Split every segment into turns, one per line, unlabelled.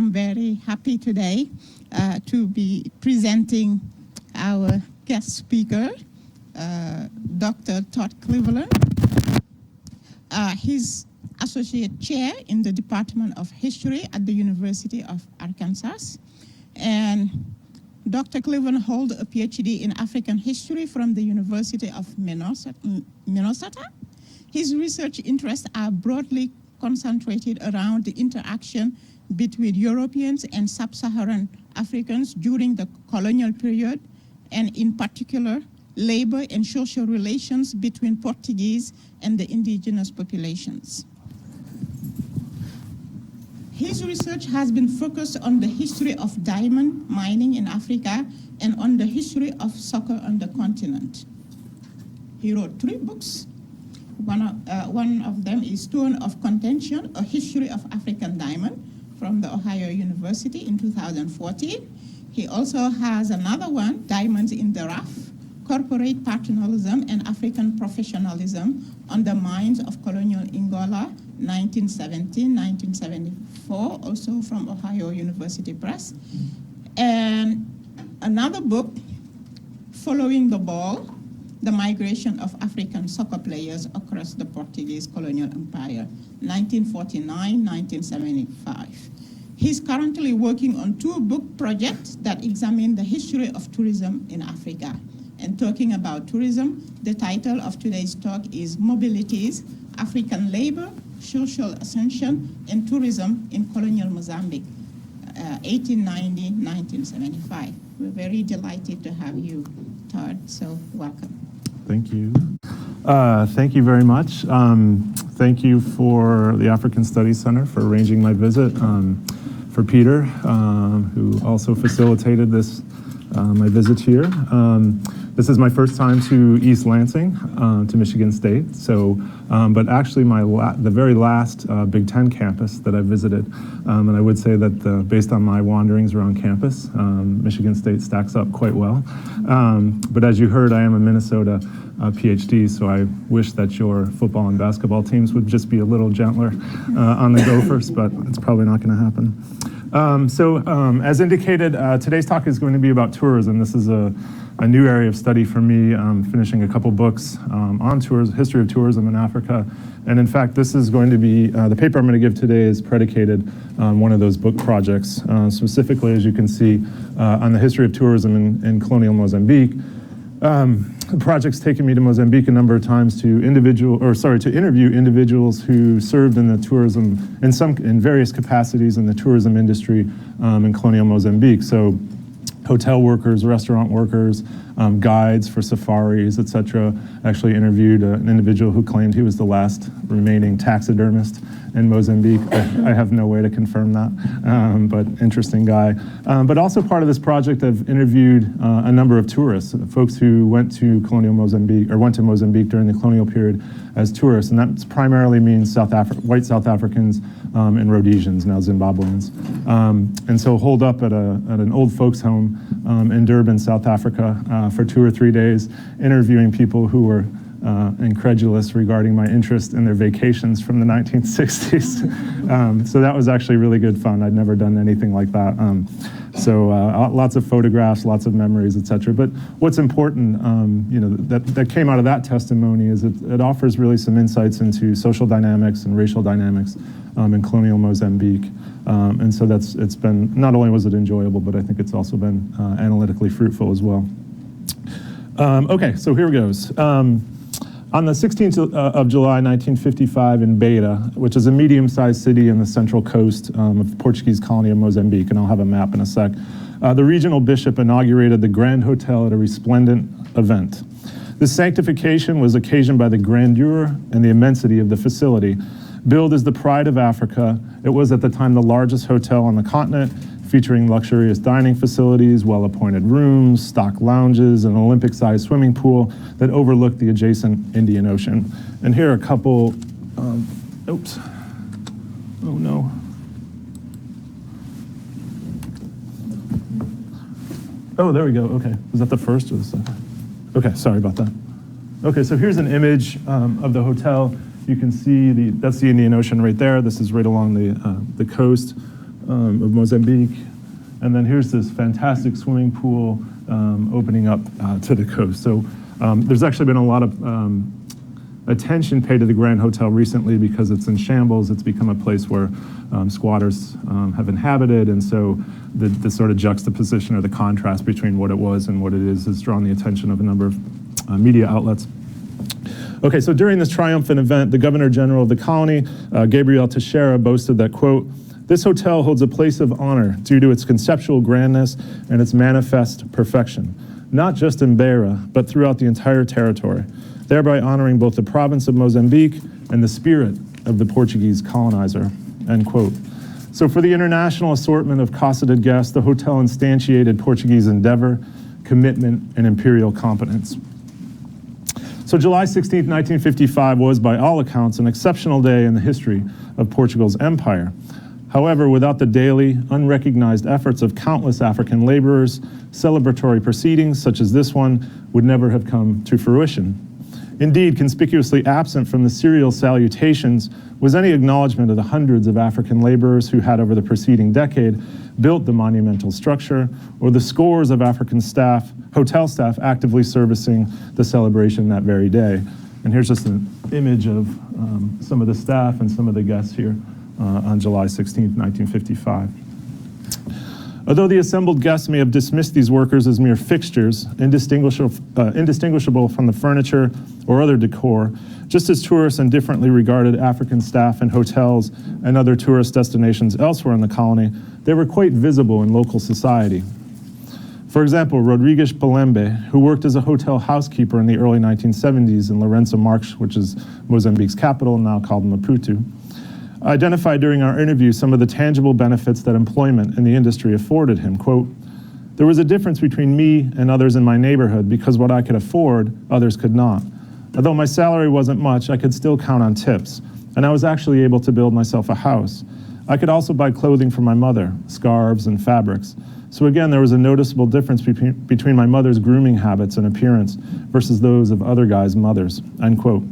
I'm very happy today to be presenting our guest speaker, Dr. Todd Cleveland. He's Associate Chair in the Department of History at the University of Arkansas. And Dr. Cleveland holds a PhD in African history from the University of Minnesota. His research interests are broadly concentrated around the interaction between Europeans and sub-Saharan Africans during the colonial period, and in particular, labor and social relations between Portuguese and the indigenous populations. His research has been focused on the history of diamond mining in Africa and on the history of soccer on the continent. He wrote 3 books. One of them is Stone of Contention, A History of African Diamond from the Ohio University in 2014. He also has another one, Diamonds in the Rough, Corporate Paternalism and African Professionalism on the Mines of Colonial Angola, 1917-1974, also from Ohio University Press. And another book, Following the Ball, The Migration of African Soccer Players Across the Portuguese Colonial Empire, 1949-1975. He's currently working on 2 book projects that examine the history of tourism in Africa. And talking about tourism, the title of today's talk is Mobilities, African Labor, Social Ascension, and Tourism in Colonial Mozambique, 1890-1975. We're very delighted to have you, Todd, so welcome.
Thank you. Thank you very much. Thank you for the African Studies Center for arranging my visit, for Peter, who also facilitated this, my visit here. This is my first time to East Lansing, to Michigan State. So, but actually the very last Big Ten campus that I visited, and I would say that based on my wanderings around campus, Michigan State stacks up quite well. But as you heard, I am a Minnesota PhD, so I wish that your football and basketball teams would just be a little gentler on the Gophers, but it's probably not going to happen. As indicated, today's talk is going to be about tourism. This is a new area of study for me. I'm finishing a couple books on history of tourism in Africa. And in fact, this is going to be, the paper I'm going to give today is predicated on one of those book projects. Specifically, as you can see, on the history of tourism in colonial Mozambique. The project's taken me to Mozambique a number of times to interview individuals who served in the tourism, in various capacities in the tourism industry in colonial Mozambique. So hotel workers, restaurant workers, guides for safaris, etc. Actually interviewed an individual who claimed he was the last remaining taxidermist in Mozambique. I have no way to confirm that, but interesting guy. But also part of this project, I've interviewed a number of tourists, folks who went to colonial Mozambique, or went to Mozambique during the colonial period as tourists, and that primarily means white South Africans and Rhodesians, now Zimbabweans. And so holed up at an old folks home in Durban, South Africa for 2 or 3 days, interviewing people who were incredulous regarding my interest in their vacations from the 1960s. So that was actually really good fun. I'd never done anything like that. Lots of photographs, lots of memories, etc. But what's important, that came out of that testimony is it offers really some insights into social dynamics and racial dynamics in colonial Mozambique. And so it's been, not only was it enjoyable, but I think it's also been analytically fruitful as well. Okay, so here goes. On the 16th of July, 1955 in Beira, which is a medium-sized city in the central coast of Portuguese colony of Mozambique, and I'll have a map in a sec, the regional bishop inaugurated the Grand Hotel at a resplendent event. This sanctification was occasioned by the grandeur and the immensity of the facility. Billed as the pride of Africa, it was at the time the largest hotel on the continent, featuring luxurious dining facilities, well-appointed rooms, stock lounges, and an Olympic-sized swimming pool that overlooked the adjacent Indian Ocean. And here are a couple, oops, oh no. Oh, there we go, okay. Was that the first or the second? Okay, sorry about that. Okay, so here's an image of the hotel. You can see that's the Indian Ocean right there. This is right along the coast. of Mozambique. And then here's this fantastic swimming pool opening up to the coast. So there's actually been a lot of attention paid to the Grand Hotel recently because it's in shambles. It's become a place where squatters have inhabited, and so the sort of juxtaposition or the contrast between what it was and what it is has drawn the attention of a number of media outlets. Okay, so during this triumphant event, the Governor General of the colony, Gabriel Teixeira, boasted that, quote, "This hotel holds a place of honor due to its conceptual grandness and its manifest perfection, not just in Beira, but throughout the entire territory, thereby honoring both the province of Mozambique and the spirit of the Portuguese colonizer," end quote. So for the international assortment of cosseted guests, the hotel instantiated Portuguese endeavor, commitment, and imperial competence. So July 16, 1955 was, by all accounts, an exceptional day in the history of Portugal's empire. However, without the daily, unrecognized efforts of countless African laborers, celebratory proceedings such as this one would never have come to fruition. Indeed, conspicuously absent from the serial salutations was any acknowledgement of the hundreds of African laborers who had, over the preceding decade, built the monumental structure, or the scores of African staff, hotel staff, actively servicing the celebration that very day. And here's just an image of some of the staff and some of the guests here on July 16, 1955. Although the assembled guests may have dismissed these workers as mere fixtures, indistinguishable from the furniture or other decor, just as tourists indifferently regarded African staff in hotels and other tourist destinations elsewhere in the colony, they were quite visible in local society. For example, Rodrigues Palembe, who worked as a hotel housekeeper in the early 1970s in Lourenço Marques, which is Mozambique's capital, now called Maputo, identified during our interview some of the tangible benefits that employment in the industry afforded him. Quote, "There was a difference between me and others in my neighborhood because what I could afford, others could not. Although my salary wasn't much, I could still count on tips, and I was actually able to build myself a house. I could also buy clothing for my mother, scarves and fabrics. So again, there was a noticeable difference between my mother's grooming habits and appearance versus those of other guys' mothers," end quote.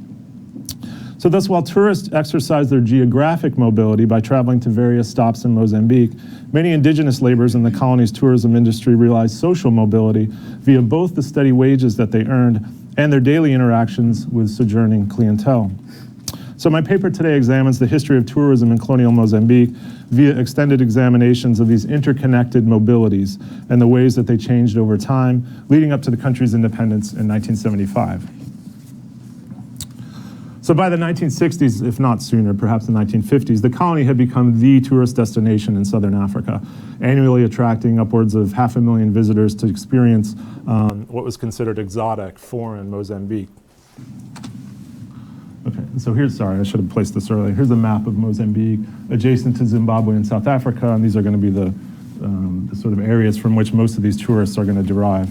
So thus, while tourists exercise their geographic mobility by traveling to various stops in Mozambique, many indigenous laborers in the colony's tourism industry realized social mobility via both the steady wages that they earned and their daily interactions with sojourning clientele. So my paper today examines the history of tourism in colonial Mozambique via extended examinations of these interconnected mobilities and the ways that they changed over time, leading up to the country's independence in 1975. So by the 1960s, if not sooner, perhaps the 1950s, the colony had become the tourist destination in southern Africa, annually attracting upwards of 500,000 visitors to experience what was considered exotic, foreign Mozambique. Okay, so here's, sorry, I should have placed this earlier. Here's a map of Mozambique, adjacent to Zimbabwe and South Africa, and these are going to be the sort of areas from which most of these tourists are going to derive.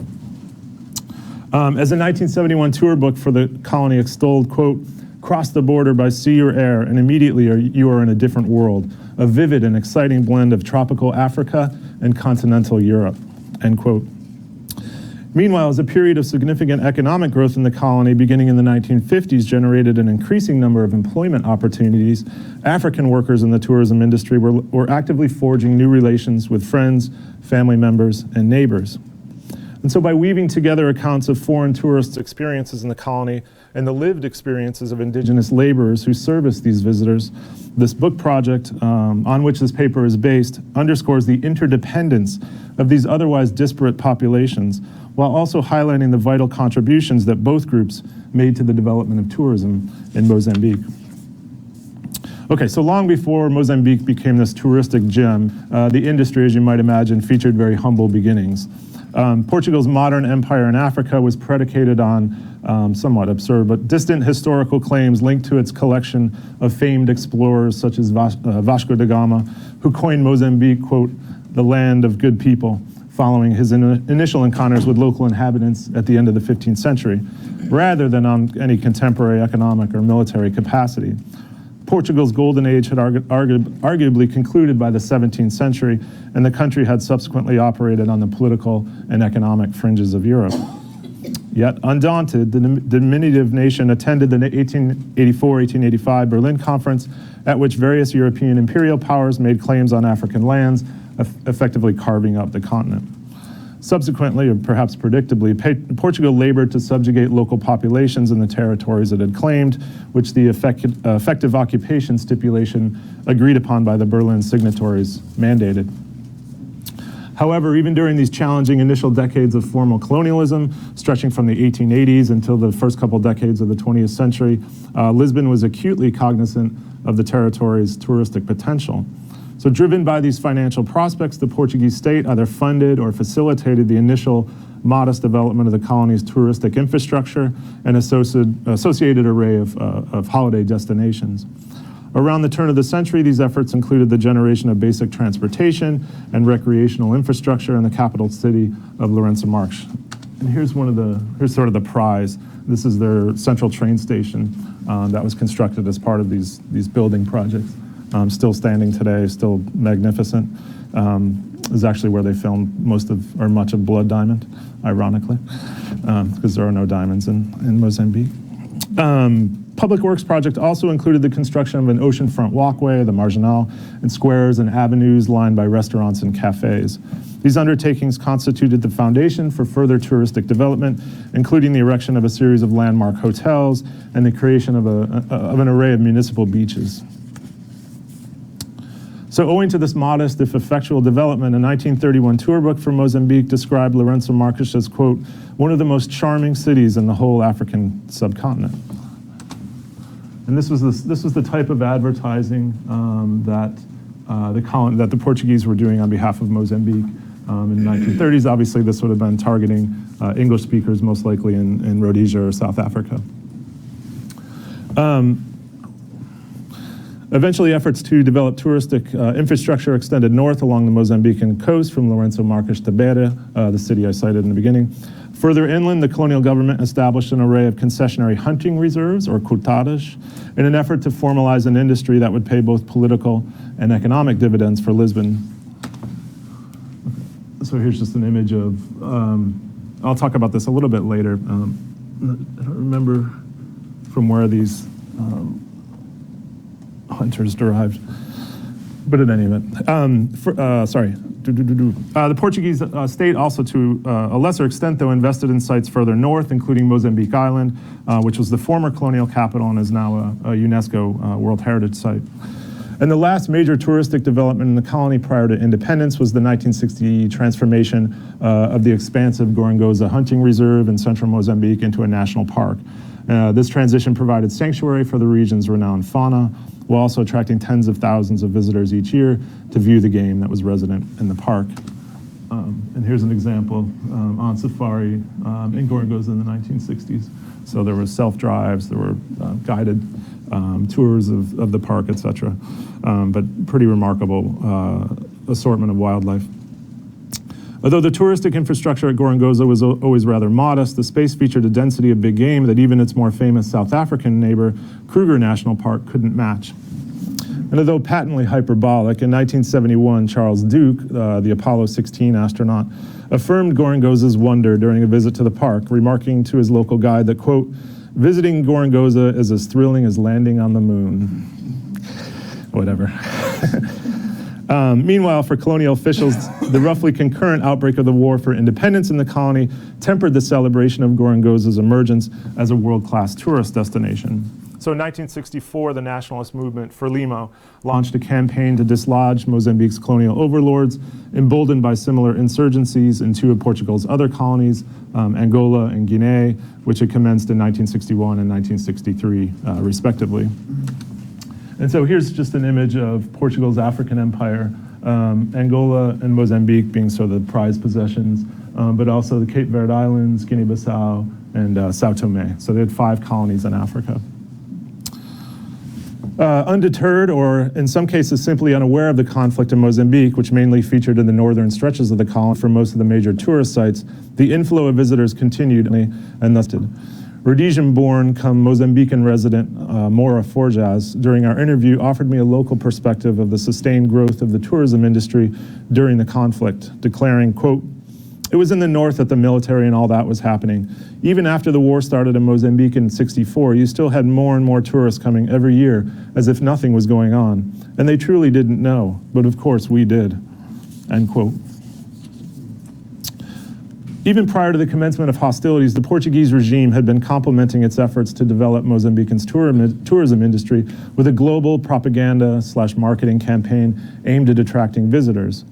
As a 1971 tour book for the colony extolled, quote, "Cross the border by sea or air, and immediately you are in a different world, a vivid and exciting blend of tropical Africa and continental Europe," end quote. Meanwhile, as a period of significant economic growth in the colony beginning in the 1950s generated an increasing number of employment opportunities, African workers in the tourism industry were actively forging new relations with friends, family members, and neighbors. And so by weaving together accounts of foreign tourists' experiences in the colony and the lived experiences of indigenous laborers who service these visitors, this book project, on which this paper is based, underscores the interdependence of these otherwise disparate populations, while also highlighting the vital contributions that both groups made to the development of tourism in Mozambique. Okay, so long before Mozambique became this touristic gem, the industry, as you might imagine, featured very humble beginnings. Portugal's modern empire in Africa was predicated on somewhat absurd but distant historical claims linked to its collection of famed explorers such as Vasco da Gama, who coined Mozambique, quote, "the land of good people," following his initial encounters with local inhabitants at the end of the 15th century, rather than on any contemporary economic or military capacity. Portugal's golden age had arguably concluded by the 17th century, and the country had subsequently operated on the political and economic fringes of Europe. Yet, undaunted, the diminutive nation attended the 1884-1885 Berlin Conference at which various European imperial powers made claims on African lands, effectively carving up the continent. Subsequently, or perhaps predictably, Portugal labored to subjugate local populations in the territories it had claimed, which the effective occupation stipulation agreed upon by the Berlin signatories mandated. However, even during these challenging initial decades of formal colonialism, stretching from the 1880s until the first couple decades of the 20th century, Lisbon was acutely cognizant of the territory's touristic potential. So driven by these financial prospects, the Portuguese state either funded or facilitated the initial modest development of the colony's touristic infrastructure and associated array of holiday destinations. Around the turn of the century, these efforts included the generation of basic transportation and recreational infrastructure in the capital city of Lourenço Marques. And here's sort of the prize. This is their central train station that was constructed as part of these building projects. Still standing today, still magnificent. Is actually where they filmed much of Blood Diamond, ironically, because there are no diamonds in Mozambique. Public Works project also included the construction of an oceanfront walkway, the Marginal, and squares and avenues lined by restaurants and cafes. These undertakings constituted the foundation for further touristic development, including the erection of a series of landmark hotels and the creation of an array of municipal beaches. So owing to this modest, if effectual development, a 1931 tour book for Mozambique described Lourenço Marques as, quote, one of the most charming cities in the whole African subcontinent. And this was the type of advertising that the Portuguese were doing on behalf of Mozambique in the 1930s. Obviously, this would have been targeting English speakers, most likely in Rhodesia or South Africa. Eventually, efforts to develop touristic infrastructure extended north along the Mozambican coast from Lourenço Marques to Beira, the city I cited in the beginning. Further inland, the colonial government established an array of concessionary hunting reserves, or coutadas, in an effort to formalize an industry that would pay both political and economic dividends for Lisbon. So here's just an image of, I'll talk about this a little bit later. I don't remember from where these hunters derived, but in any event, the Portuguese state also, to a lesser extent, though, invested in sites further north, including Mozambique Island, which was the former colonial capital and is now a UNESCO World Heritage Site. And the last major touristic development in the colony prior to independence was the 1960 transformation of the expansive Gorongosa Hunting Reserve in central Mozambique into a national park. This transition provided sanctuary for the region's renowned fauna, while also attracting tens of thousands of visitors each year to view the game that was resident in the park. And here's an example on safari in Gorongosa in the 1960s. So there were self-drives, there were guided tours of the park, etc. But pretty remarkable assortment of wildlife. Although the touristic infrastructure at Gorongosa was always rather modest, the space featured a density of big game that even its more famous South African neighbor, Kruger National Park, couldn't match. And although patently hyperbolic, in 1971, Charles Duke, the Apollo 16 astronaut, affirmed Gorongosa's wonder during a visit to the park, remarking to his local guide that, quote, visiting Gorongosa is as thrilling as landing on the moon. Whatever. Meanwhile, for colonial officials, the roughly concurrent outbreak of the War for Independence in the colony tempered the celebration of Gorongosa's emergence as a world-class tourist destination. So in 1964, the nationalist movement Frelimo launched a campaign to dislodge Mozambique's colonial overlords, emboldened by similar insurgencies in two of Portugal's other colonies, Angola and Guinea, which had commenced in 1961 and 1963, respectively. And so here's just an image of Portugal's African empire, Angola and Mozambique being sort of the prized possessions, but also the Cape Verde Islands, Guinea-Bissau, and Sao Tome. So they had 5 colonies in Africa. Undeterred, or in some cases simply unaware of the conflict in Mozambique, which mainly featured in the northern stretches of the colony for most of the major tourist sites, the inflow of visitors continued and thus did. Rhodesian-born come Mozambican resident Maura Forjas, during our interview, offered me a local perspective of the sustained growth of the tourism industry during the conflict, declaring, quote, It was in the north that the military and all that was happening. Even after the war started in Mozambique in '64, you still had more and more tourists coming every year as if nothing was going on. And they truly didn't know, but of course we did, end quote. Even prior to the commencement of hostilities, the Portuguese regime had been complementing its efforts to develop Mozambique's tourism industry with a global propaganda/marketing campaign aimed at attracting visitors.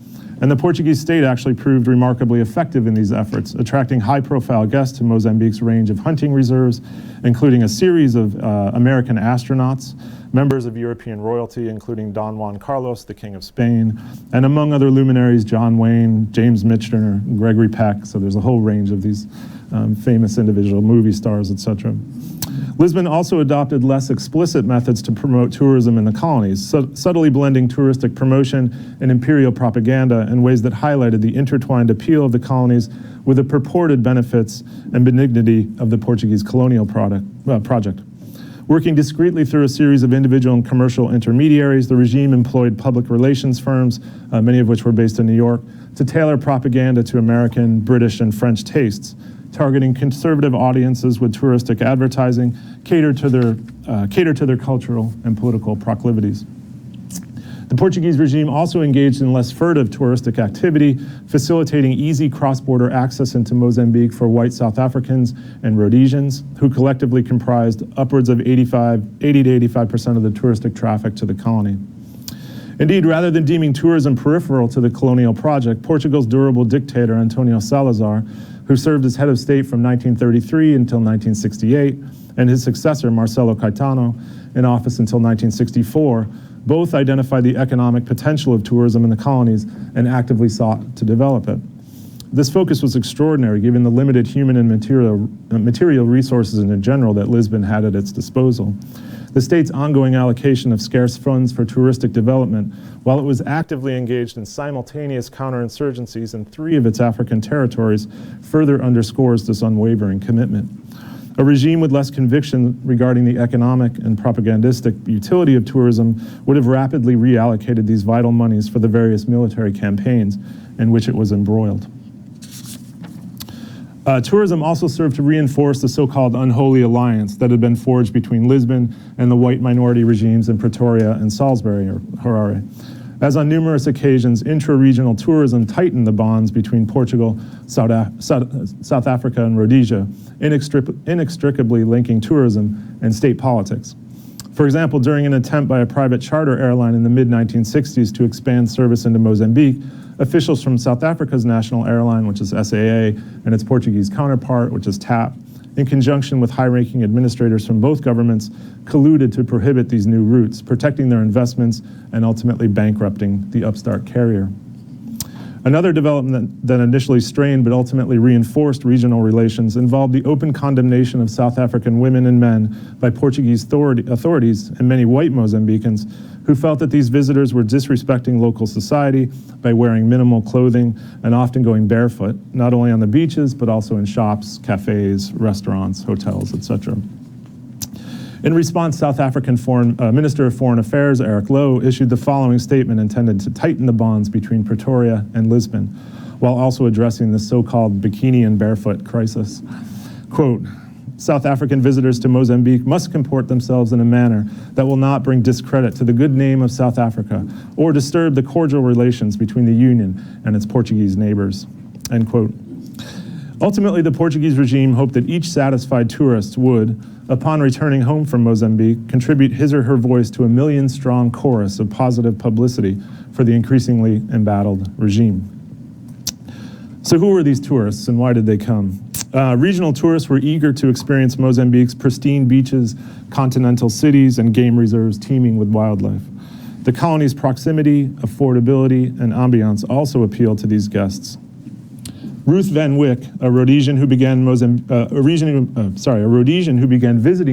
And the Portuguese state actually proved remarkably effective in these efforts, attracting high-profile guests to Mozambique's range of hunting reserves, including a series of American astronauts, members of European royalty, including Don Juan Carlos, the King of Spain, and among other luminaries, John Wayne, James Michener, Gregory Peck. So there's a whole range of these famous individual movie stars, etc. Lisbon also adopted less explicit methods to promote tourism in the colonies, subtly blending touristic promotion and imperial propaganda in ways that highlighted the intertwined appeal of the colonies with the purported benefits and benignity of the Portuguese colonial project. Working discreetly through a series of individual and commercial intermediaries, the regime employed public relations firms, many of which were based in New York, to tailor propaganda to American, British, and French tastes, targeting conservative audiences with touristic advertising, cater to their cultural and political proclivities. The Portuguese regime also engaged in less furtive touristic activity, facilitating easy cross-border access into Mozambique for white South Africans and Rhodesians, who collectively comprised upwards of 80 to 85% of the touristic traffic to the colony. Indeed, rather than deeming tourism peripheral to the colonial project, Portugal's durable dictator, Antonio Salazar, who served as head of state from 1933 until 1968, and his successor, Marcelo Caetano, in office until 1964, both identified the economic potential of tourism in the colonies and actively sought to develop it. This focus was extraordinary given the limited human and material resources in general that Lisbon had at its disposal. The state's ongoing allocation of scarce funds for touristic development, while it was actively engaged in simultaneous counterinsurgencies in 3 of its African territories, further underscores this unwavering commitment. A regime with less conviction regarding the economic and propagandistic utility of tourism would have rapidly reallocated these vital monies for the various military campaigns in which it was embroiled. Tourism also served to reinforce the so-called unholy alliance that had been forged between Lisbon and the white minority regimes in Pretoria and Salisbury or Harare. As on numerous occasions, intra-regional tourism tightened the bonds between Portugal, South Africa, and Rhodesia, inextricably linking tourism and state politics. For example, during an attempt by a private charter airline in the mid-1960s to expand service into Mozambique, officials from South Africa's national airline, which is SAA, and its Portuguese counterpart, which is TAP, in conjunction with high-ranking administrators from both governments, colluded to prohibit these new routes, protecting their investments and ultimately bankrupting the upstart carrier. Another development that initially strained but ultimately reinforced regional relations involved the open condemnation of South African women and men by Portuguese authorities and many white Mozambicans who felt that these visitors were disrespecting local society by wearing minimal clothing and often going barefoot, not only on the beaches, but also in shops, cafes, restaurants, hotels, etc. In response, South African Minister of Foreign Affairs, Eric Lowe, issued the following statement intended to tighten the bonds between Pretoria and Lisbon, while also addressing the so-called bikini and barefoot crisis. Quote, South African visitors to Mozambique must comport themselves in a manner that will not bring discredit to the good name of South Africa or disturb the cordial relations between the Union and its Portuguese neighbors, end quote. Ultimately, the Portuguese regime hoped that each satisfied tourist would, upon returning home from Mozambique, contribute his or her voice to a million-strong chorus of positive publicity for the increasingly embattled regime. So who were these tourists and why did they come? Regional tourists were eager to experience Mozambique's pristine beaches, continental cities, and game reserves teeming with wildlife. The colony's proximity, affordability, and ambiance also appealed to these guests. Ruth Van Wyck, a Rhodesian who began visiting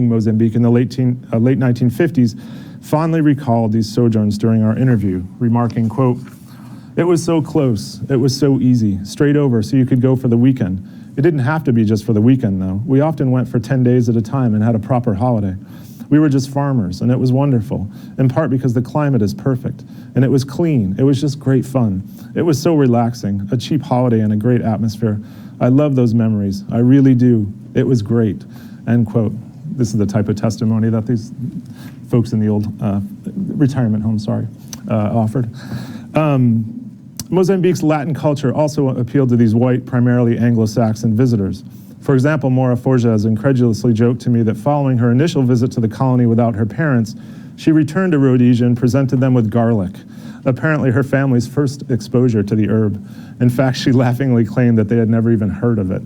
Mozambique in the late 1950s, fondly recalled these sojourns during our interview, remarking, quote, "It was so close, it was so easy, straight over so you could go for the weekend. It didn't have to be just for the weekend though. We often went for 10 days at a time and had a proper holiday. We were just farmers, and it was wonderful, in part because the climate is perfect, and it was clean. It was just great fun. It was so relaxing, a cheap holiday and a great atmosphere. I love those memories. I really do. It was great, end quote. This is the type of testimony that these folks in the old retirement home, offered. Mozambique's Latin culture also appealed to these white, primarily Anglo-Saxon visitors. For example, Maura Forges incredulously joked to me that following her initial visit to the colony without her parents, she returned to Rhodesia and presented them with garlic, apparently her family's first exposure to the herb. In fact, she laughingly claimed that they had never even heard of it.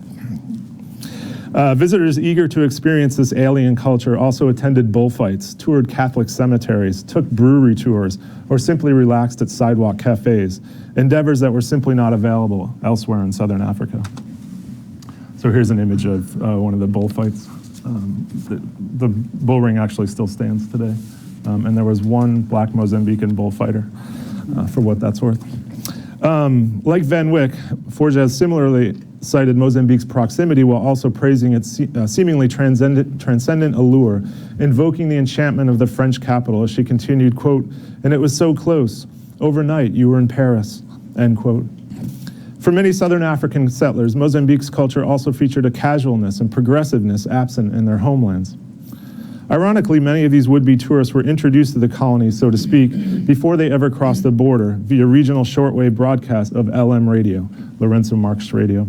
Visitors eager to experience this alien culture also attended bullfights, toured Catholic cemeteries, took brewery tours, or simply relaxed at sidewalk cafes, endeavors that were simply not available elsewhere in Southern Africa. So here's an image of one of the bullfights. The bull ring actually still stands today. And there was one black Mozambican bullfighter, for what that's worth. Like Van Wyck, Forges similarly cited Mozambique's proximity while also praising its seemingly transcendent allure, invoking the enchantment of the French capital as she continued, quote, "And it was so close. Overnight, you were in Paris," end quote. For many Southern African settlers, Mozambique's culture also featured a casualness and progressiveness absent in their homelands. Ironically, many of these would-be tourists were introduced to the colony, so to speak, before they ever crossed the border via regional shortwave broadcast of LM radio, Lourenço Marques radio.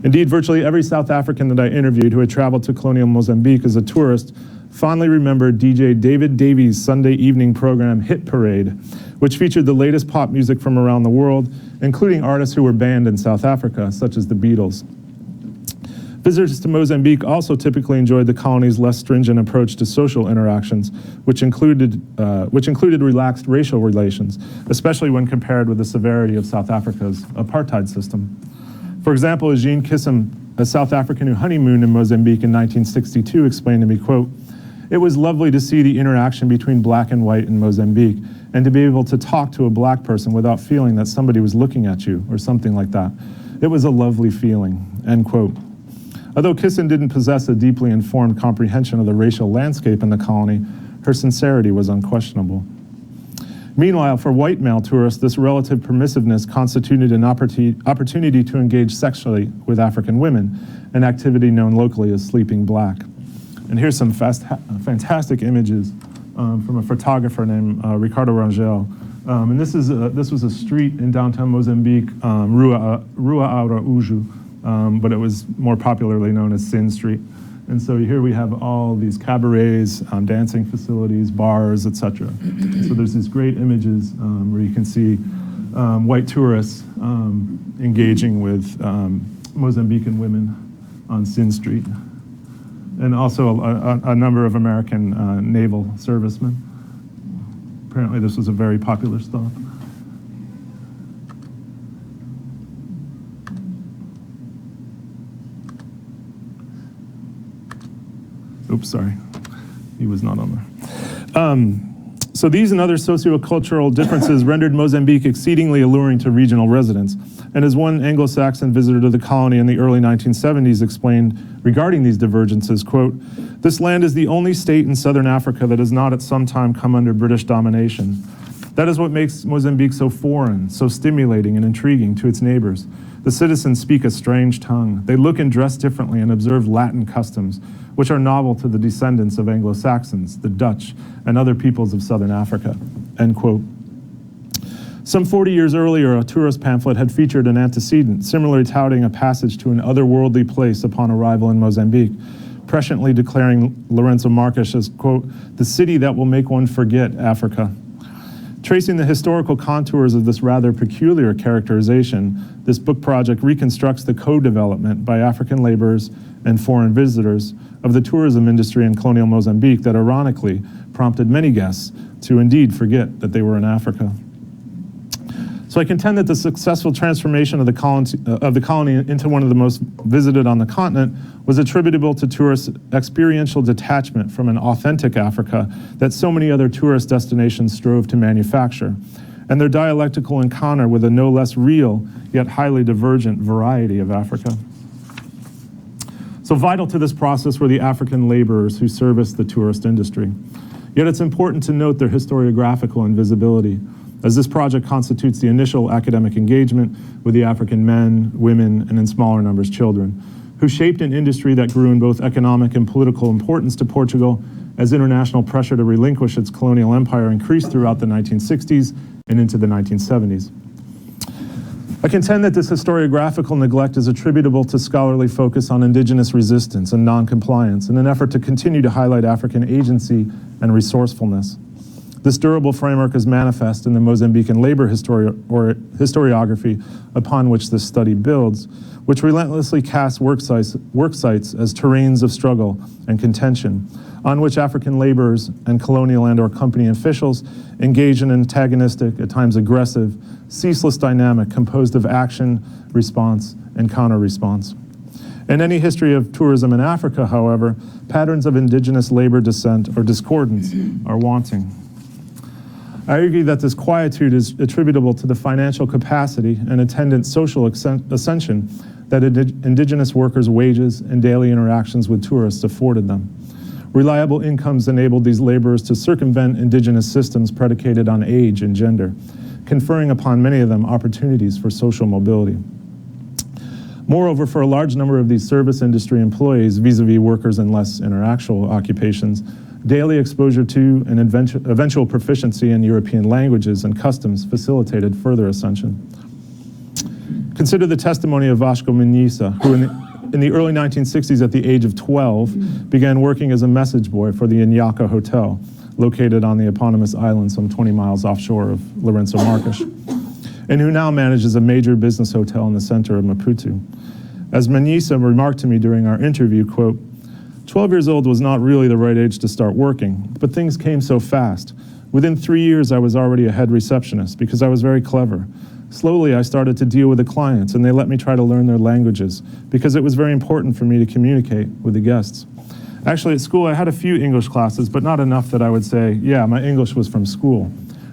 Indeed, virtually every South African that I interviewed who had traveled to Colonial Mozambique as a tourist fondly remembered DJ David Davies' Sunday evening program Hit Parade, which featured the latest pop music from around the world, including artists who were banned in South Africa, such as the Beatles. Visitors to Mozambique also typically enjoyed the colony's less stringent approach to social interactions, which included relaxed racial relations, especially when compared with the severity of South Africa's apartheid system. For example, Jean Kissam, a South African who honeymooned in Mozambique in 1962, explained to me, quote, "It was lovely to see the interaction between black and white in Mozambique, and to be able to talk to a black person without feeling that somebody was looking at you, or something like that. It was a lovely feeling," end quote. Although Kissin didn't possess a deeply informed comprehension of the racial landscape in the colony, her sincerity was unquestionable. Meanwhile, for white male tourists, this relative permissiveness constituted an opportunity to engage sexually with African women, an activity known locally as sleeping black. And here's some fantastic images from a photographer named Ricardo Rangel. And this was a street in downtown Mozambique, Rua Araújo, but it was more popularly known as Sin Street. And so here we have all these cabarets, dancing facilities, bars, etc. So there's these great images where you can see white tourists engaging with Mozambican women on Sin Street. And also a number of American naval servicemen. Apparently this was a very popular stop. Oops, sorry, he was not on there. So these and other sociocultural differences rendered Mozambique exceedingly alluring to regional residents. And as one Anglo-Saxon visitor to the colony in the early 1970s explained regarding these divergences, quote, "This land is the only state in Southern Africa that has not at some time come under British domination. That is what makes Mozambique so foreign, so stimulating and intriguing to its neighbors. The citizens speak a strange tongue. They look and dress differently and observe Latin customs, which are novel to the descendants of Anglo-Saxons, the Dutch, and other peoples of Southern Africa," end quote. Some 40 years earlier, a tourist pamphlet had featured an antecedent, similarly touting a passage to an otherworldly place upon arrival in Mozambique, presciently declaring Lourenço Marques as, quote, "the city that will make one forget Africa." Tracing the historical contours of this rather peculiar characterization, this book project reconstructs the co-development by African laborers and foreign visitors of the tourism industry in colonial Mozambique that ironically prompted many guests to indeed forget that they were in Africa. So I contend that the successful transformation of the colony into one of the most visited on the continent was attributable to tourists' experiential detachment from an authentic Africa that so many other tourist destinations strove to manufacture, and their dialectical encounter with a no less real yet highly divergent variety of Africa. So vital to this process were the African laborers who serviced the tourist industry. Yet it's important to note their historiographical invisibility, as this project constitutes the initial academic engagement with the African men, women, and in smaller numbers children, who shaped an industry that grew in both economic and political importance to Portugal as international pressure to relinquish its colonial empire increased throughout the 1960s and into the 1970s. I contend that this historiographical neglect is attributable to scholarly focus on indigenous resistance and non-compliance in an effort to continue to highlight African agency and resourcefulness. This durable framework is manifest in the Mozambican labor historiography upon which this study builds, which relentlessly casts work sites as terrains of struggle and contention, on which African laborers and colonial and/or company officials engage in antagonistic, at times aggressive, ceaseless dynamic composed of action, response, and counter-response. In any history of tourism in Africa, however, patterns of indigenous labor dissent or discordance are wanting. I argue that this quietude is attributable to the financial capacity and attendant social ascension that indigenous workers' wages and daily interactions with tourists afforded them. Reliable incomes enabled these laborers to circumvent indigenous systems predicated on age and gender, conferring upon many of them opportunities for social mobility. Moreover, for a large number of these service industry employees vis-a-vis workers in less interactual occupations, daily exposure to and eventual proficiency in European languages and customs facilitated further ascension. Consider the testimony of Vasco Manisa, who in the early 1960s at the age of 12 began working as a message boy for the Inhaca Hotel, located on the eponymous island some 20 miles offshore of Lourenço Marques, and who now manages a major business hotel in the center of Maputo. As Manisa remarked to me during our interview, quote, 12 years old was not really the right age to start working, but things came so fast. Within 3 years, I was already a head receptionist because I was very clever. Slowly, I started to deal with the clients, and they let me try to learn their languages because it was very important for me to communicate with the guests. Actually, at school, I had a few English classes, but not enough that I would say, yeah, my English was from school.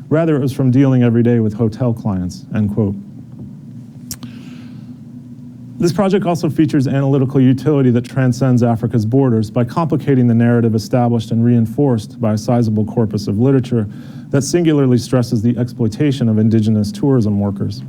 Rather, it was from dealing every day with hotel clients, end quote. This project also features analytical utility that transcends Africa's borders by complicating the narrative established and reinforced by a sizable corpus of literature that singularly stresses the exploitation of indigenous tourism workers.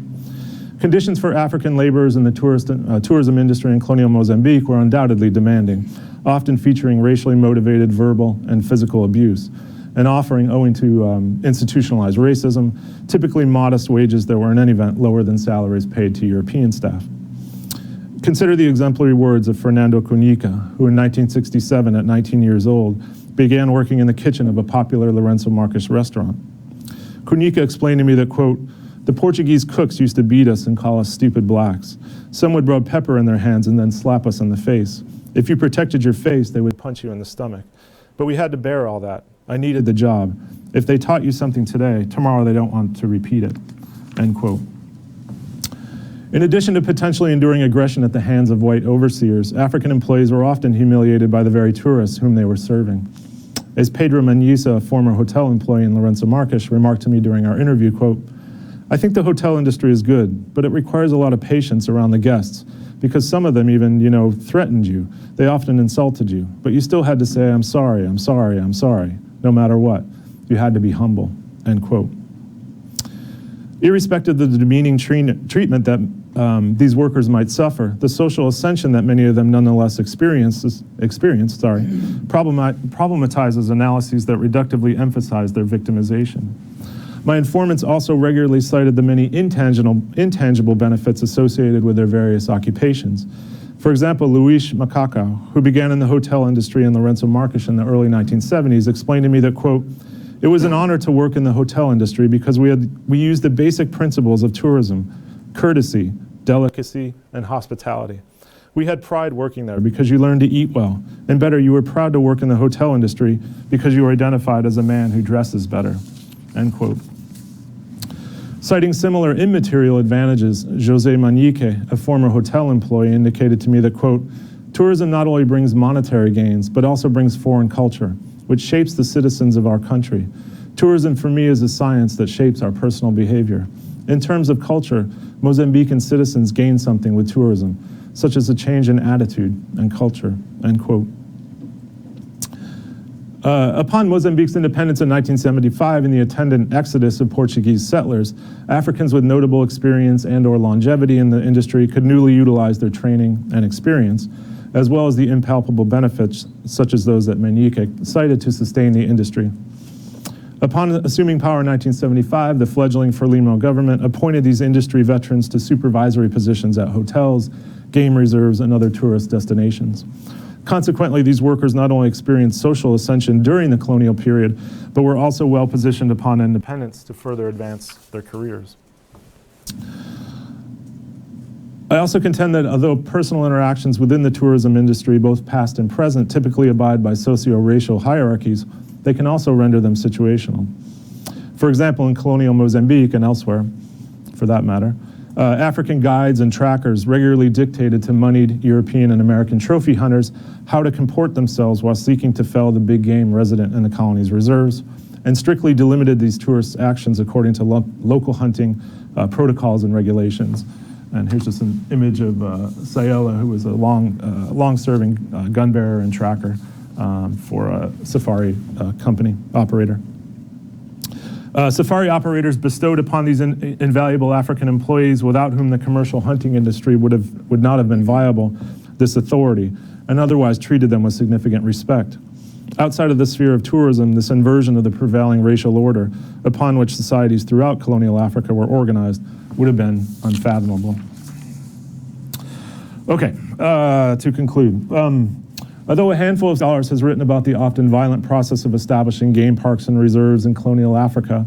Conditions for African laborers in the tourism industry in Colonial Mozambique were undoubtedly demanding, often featuring racially motivated verbal and physical abuse, and offering, owing to institutionalized racism, typically modest wages that were in any event lower than salaries paid to European staff. Consider the exemplary words of Fernando Cunica, who in 1967, at 19 years old, began working in the kitchen of a popular Lourenço Marques restaurant. Cunica explained to me that, quote, the Portuguese cooks used to beat us and call us stupid blacks. Some would rub pepper in their hands and then slap us in the face. If you protected your face, they would punch you in the stomach. But we had to bear all that. I needed the job. If they taught you something today, tomorrow they don't want to repeat it, end quote. In addition to potentially enduring aggression at the hands of white overseers, African employees were often humiliated by the very tourists whom they were serving. As Pedro Manisa, a former hotel employee in Lourenço Marques, remarked to me during our interview, quote, I think the hotel industry is good, but it requires a lot of patience around the guests because some of them even, threatened you. They often insulted you, but you still had to say, I'm sorry, I'm sorry, I'm sorry, no matter what. You had to be humble, end quote. Irrespective of the demeaning treatment that these workers might suffer, the social ascension that many of them nonetheless experienced problematizes analyses that reductively emphasize their victimization. My informants also regularly cited the many intangible benefits associated with their various occupations. For example, Luis Macacao, who began in the hotel industry in Lourenço Marques in the early 1970s, explained to me that, quote, it was an honor to work in the hotel industry because we used the basic principles of tourism, courtesy, delicacy, and hospitality. We had pride working there because you learned to eat well, and better, you were proud to work in the hotel industry because you were identified as a man who dresses better, end quote. Citing similar immaterial advantages, José Manique, a former hotel employee, indicated to me that, quote, tourism not only brings monetary gains, but also brings foreign culture, which shapes the citizens of our country. Tourism for me is a science that shapes our personal behavior. In terms of culture, Mozambican citizens gain something with tourism, such as a change in attitude and culture, end quote. Upon Mozambique's independence in 1975 and the attendant exodus of Portuguese settlers, Africans with notable experience and/or longevity in the industry could newly utilize their training and experience, as well as the impalpable benefits, such as those that Manique cited, to sustain the industry. Upon assuming power in 1975, the fledgling Frelimo government appointed these industry veterans to supervisory positions at hotels, game reserves, and other tourist destinations. Consequently, these workers not only experienced social ascension during the colonial period, but were also well positioned upon independence to further advance their careers. I also contend that although personal interactions within the tourism industry, both past and present, typically abide by socio-racial hierarchies, they can also render them situational. For example, in Colonial Mozambique and elsewhere, for that matter, African guides and trackers regularly dictated to moneyed European and American trophy hunters how to comport themselves while seeking to fell the big game resident in the colony's reserves, and strictly delimited these tourists' actions according to local hunting protocols and regulations. And here's just an image of Sayela, who was a long-serving gun bearer and tracker for a safari company operator. Safari operators bestowed upon these invaluable African employees, without whom the commercial hunting industry would not have been viable, this authority, and otherwise treated them with significant respect. Outside of the sphere of tourism, this inversion of the prevailing racial order upon which societies throughout colonial Africa were organized would have been unfathomable. Okay, to conclude. Although a handful of scholars has written about the often violent process of establishing game parks and reserves in colonial Africa,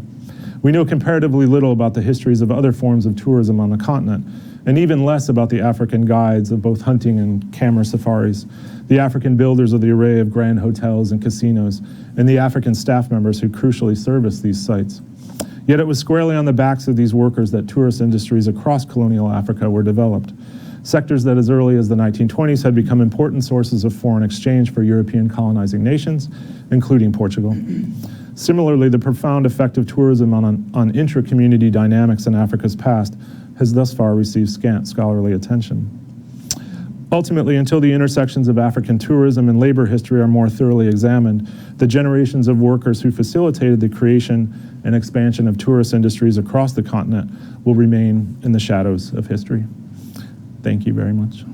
we know comparatively little about the histories of other forms of tourism on the continent, and even less about the African guides of both hunting and camera safaris, the African builders of the array of grand hotels and casinos, and the African staff members who crucially service these sites. Yet it was squarely on the backs of these workers that tourist industries across colonial Africa were developed. Sectors that as early as the 1920s had become important sources of foreign exchange for European colonizing nations, including Portugal. Similarly, the profound effect of tourism on intra-community dynamics in Africa's past has thus far received scant scholarly attention. Ultimately, until the intersections of African tourism and labor history are more thoroughly examined, the generations of workers who facilitated the creation and expansion of tourist industries across the continent will remain in the shadows of history. Thank you very much.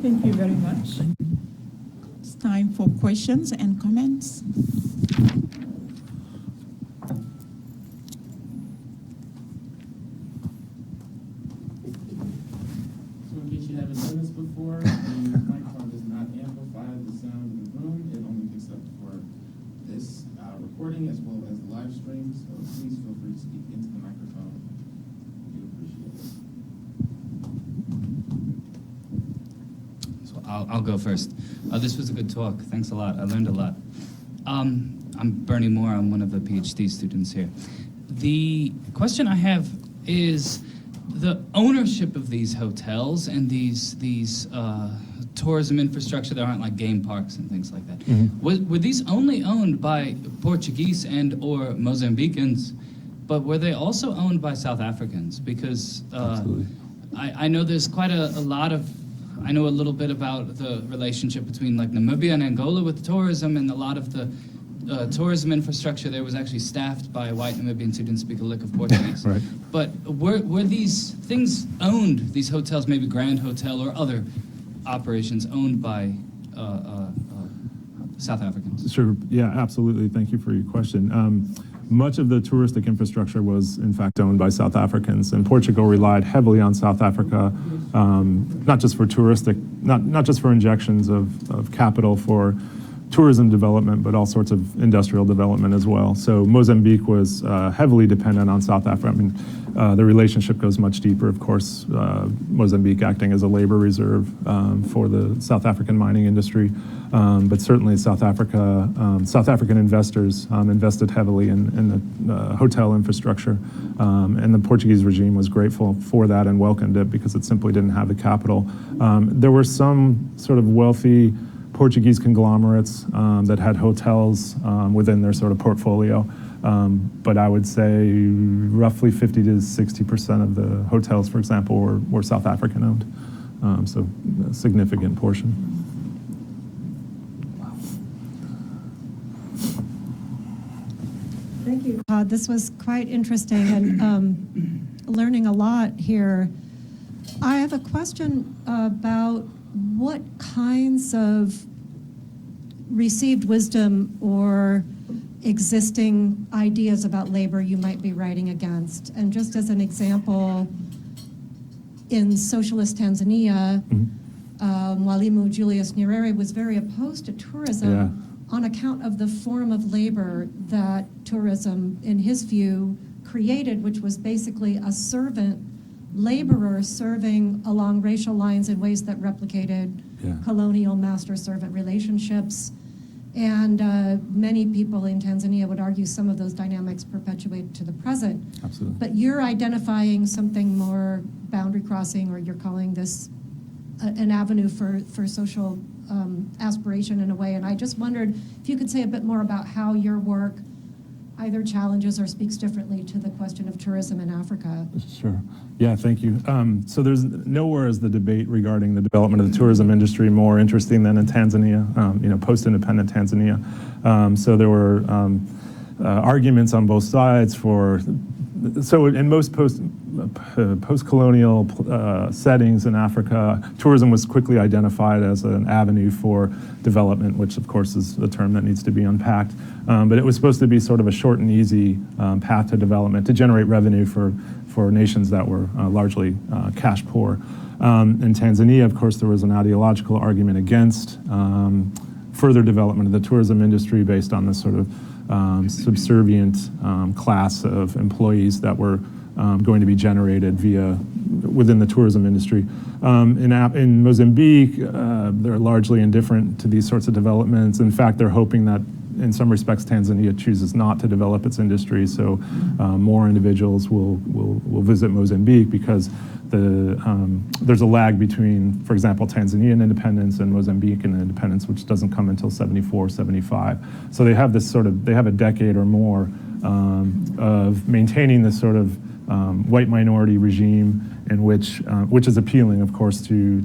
Thank you very much. It's time for questions and comments.
So in case you haven't done this before, the microphone does not amplify the sound in the room. It only picks up for this recording as well as the live stream, so please feel free to speak into the microphone. We do appreciate it.
So I'll go first. This was a good talk. Thanks a lot. I learned a lot. I'm Bernie Moore. I'm one of the PhD students here. The question I have is the ownership of these hotels and these tourism infrastructure that aren't like game parks and things like that. Mm-hmm. Were these only owned by Portuguese and or Mozambicans, but were they also owned by South Africans? Because I know there's quite a lot of, I know a little bit about the relationship between like Namibia and Angola with tourism, and a lot of the tourism infrastructure there was actually staffed by white Namibians who didn't speak a lick of Portuguese. Right. But were these things owned, these hotels, maybe Grand Hotel or other operations, owned by South Africans?
Sure, yeah, absolutely. Thank you for your question. Much of the touristic infrastructure was in fact owned by South Africans, and Portugal relied heavily on South Africa, not just for not just for injections of capital for tourism development, but all sorts of industrial development as well. So Mozambique was heavily dependent on South Africa. I mean, the relationship goes much deeper, of course, Mozambique acting as a labor reserve for the South African mining industry. But certainly South African investors invested heavily in the hotel infrastructure. And the Portuguese regime was grateful for that and welcomed it because it simply didn't have the capital. There were some sort of wealthy Portuguese conglomerates that had hotels within their sort of portfolio. But I would say roughly 50 to 60% of the hotels, for example, were South African owned. So a significant portion.
Thank you, Todd. This was quite interesting and learning a lot here. I have a question about what kinds of received wisdom or existing ideas about labor you might be writing against. And just as an example, in socialist Tanzania, Mwalimu Julius Nyerere was very opposed to tourism on account of the form of labor that tourism, in his view, created, which was basically a servant laborer serving along racial lines in ways that replicated colonial master-servant relationships. And many people in Tanzania would argue some of those dynamics perpetuate to the present.
Absolutely.
But you're identifying something more boundary crossing, or you're calling this an avenue for social aspiration in a way. And I just wondered if you could say a bit more about how your work either challenges or speaks differently to the question of tourism in Africa.
Sure. Yeah, thank you. So there's nowhere is the debate regarding the development of the tourism industry more interesting than in Tanzania, post-independent Tanzania. So there were arguments on both sides so in most post-colonial settings in Africa, tourism was quickly identified as an avenue for development, which of course is a term that needs to be unpacked. But it was supposed to be sort of a short and easy path to development to generate revenue for nations that were largely cash poor. In Tanzania, of course, there was an ideological argument against further development of the tourism industry based on this sort of subservient class of employees that were going to be generated within the tourism industry. In Mozambique, they're largely indifferent to these sorts of developments. In fact, they're hoping that in some respects Tanzania chooses not to develop its industry, so more individuals will visit Mozambique because there's a lag between, for example, Tanzanian independence and Mozambican independence, which doesn't come until 74, 75. So they have a decade or more of maintaining this sort of white minority regime in which is appealing, of course, to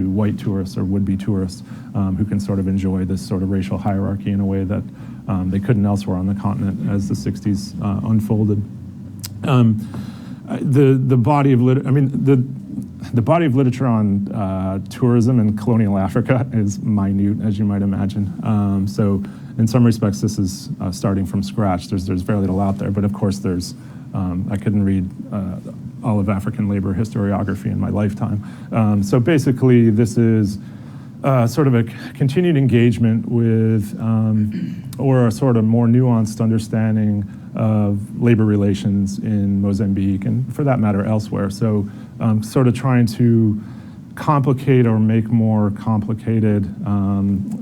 white tourists or would-be tourists who can sort of enjoy this sort of racial hierarchy in a way that they couldn't elsewhere on the continent as the 60s unfolded. The body of literature on tourism in colonial Africa is minute, as you might imagine. So in some respects, this is starting from scratch. There's very little out there, but of course I couldn't read all of African labor historiography in my lifetime. So basically, this is sort of a continued engagement with, or a sort of more nuanced understanding of labor relations in Mozambique, and for that matter, elsewhere. So sort of trying to complicate or make more complicated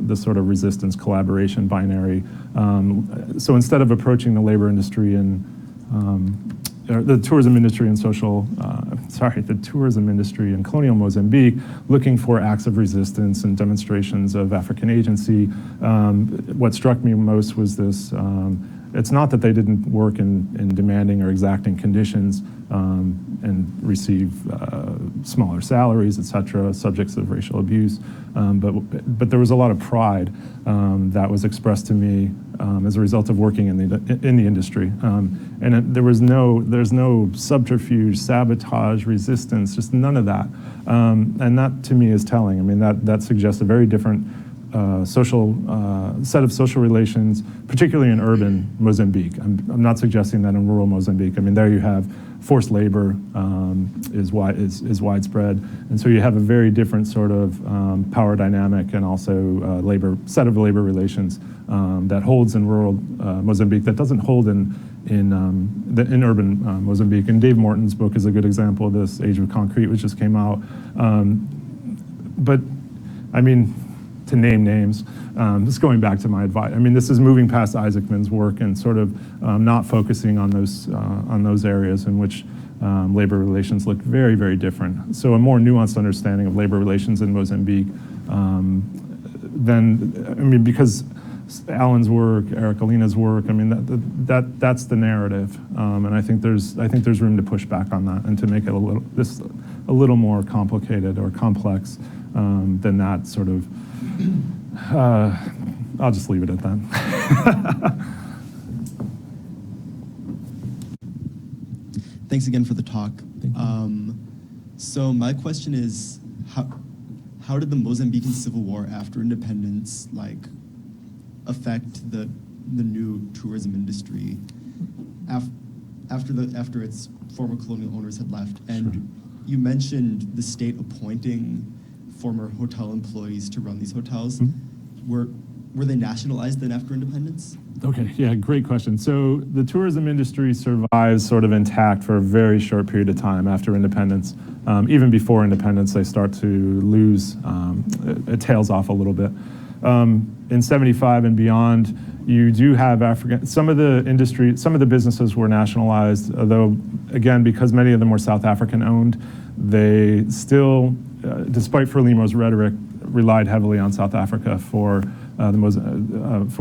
the sort of resistance collaboration binary. So instead of approaching the labor industry and the tourism industry and the tourism industry in colonial Mozambique, looking for acts of resistance and demonstrations of African agency. What struck me most was this, it's not that they didn't work in demanding or exacting conditions and receive smaller salaries, et cetera, subjects of racial abuse, but there was a lot of pride that was expressed to me as a result of working in the industry, and there's no subterfuge, sabotage, resistance, just none of that, and that to me is telling. I mean, that suggests a very different set of social relations, particularly in urban Mozambique. I'm not suggesting that in rural Mozambique. I mean, there you have forced labor is widespread, and so you have a very different sort of power dynamic and also set of labor relations that holds in rural Mozambique that doesn't hold in urban Mozambique. And Dave Morton's book is a good example of this, Age of Concrete, which just came out. But I mean, to name names, just going back to my advice, I mean, this is moving past Isaacman's work and sort of not focusing on those areas in which labor relations look very, very different. So a more nuanced understanding of labor relations in Mozambique then, I mean, because Alan's work, Eric Alina's work, I mean, that's the narrative, and I think there's room to push back on that and to make it a little more complicated or complex than that sort of. I'll just leave it at that.
Thanks again for the talk. So my question is, how did the Mozambican civil war after independence affect the new tourism industry after its former colonial owners had left? And
Sure.
You mentioned the state appointing former hotel employees to run these hotels.
Mm-hmm.
Were they nationalized then after independence?
Okay, yeah, great question. So the tourism industry survives sort of intact for a very short period of time after independence. Even before independence, they start to lose, it tails off a little bit. In 75 and beyond, you do have some of the businesses were nationalized, although, again, because many of them were South African owned, they still, despite Frelimo's rhetoric, relied heavily on South Africa for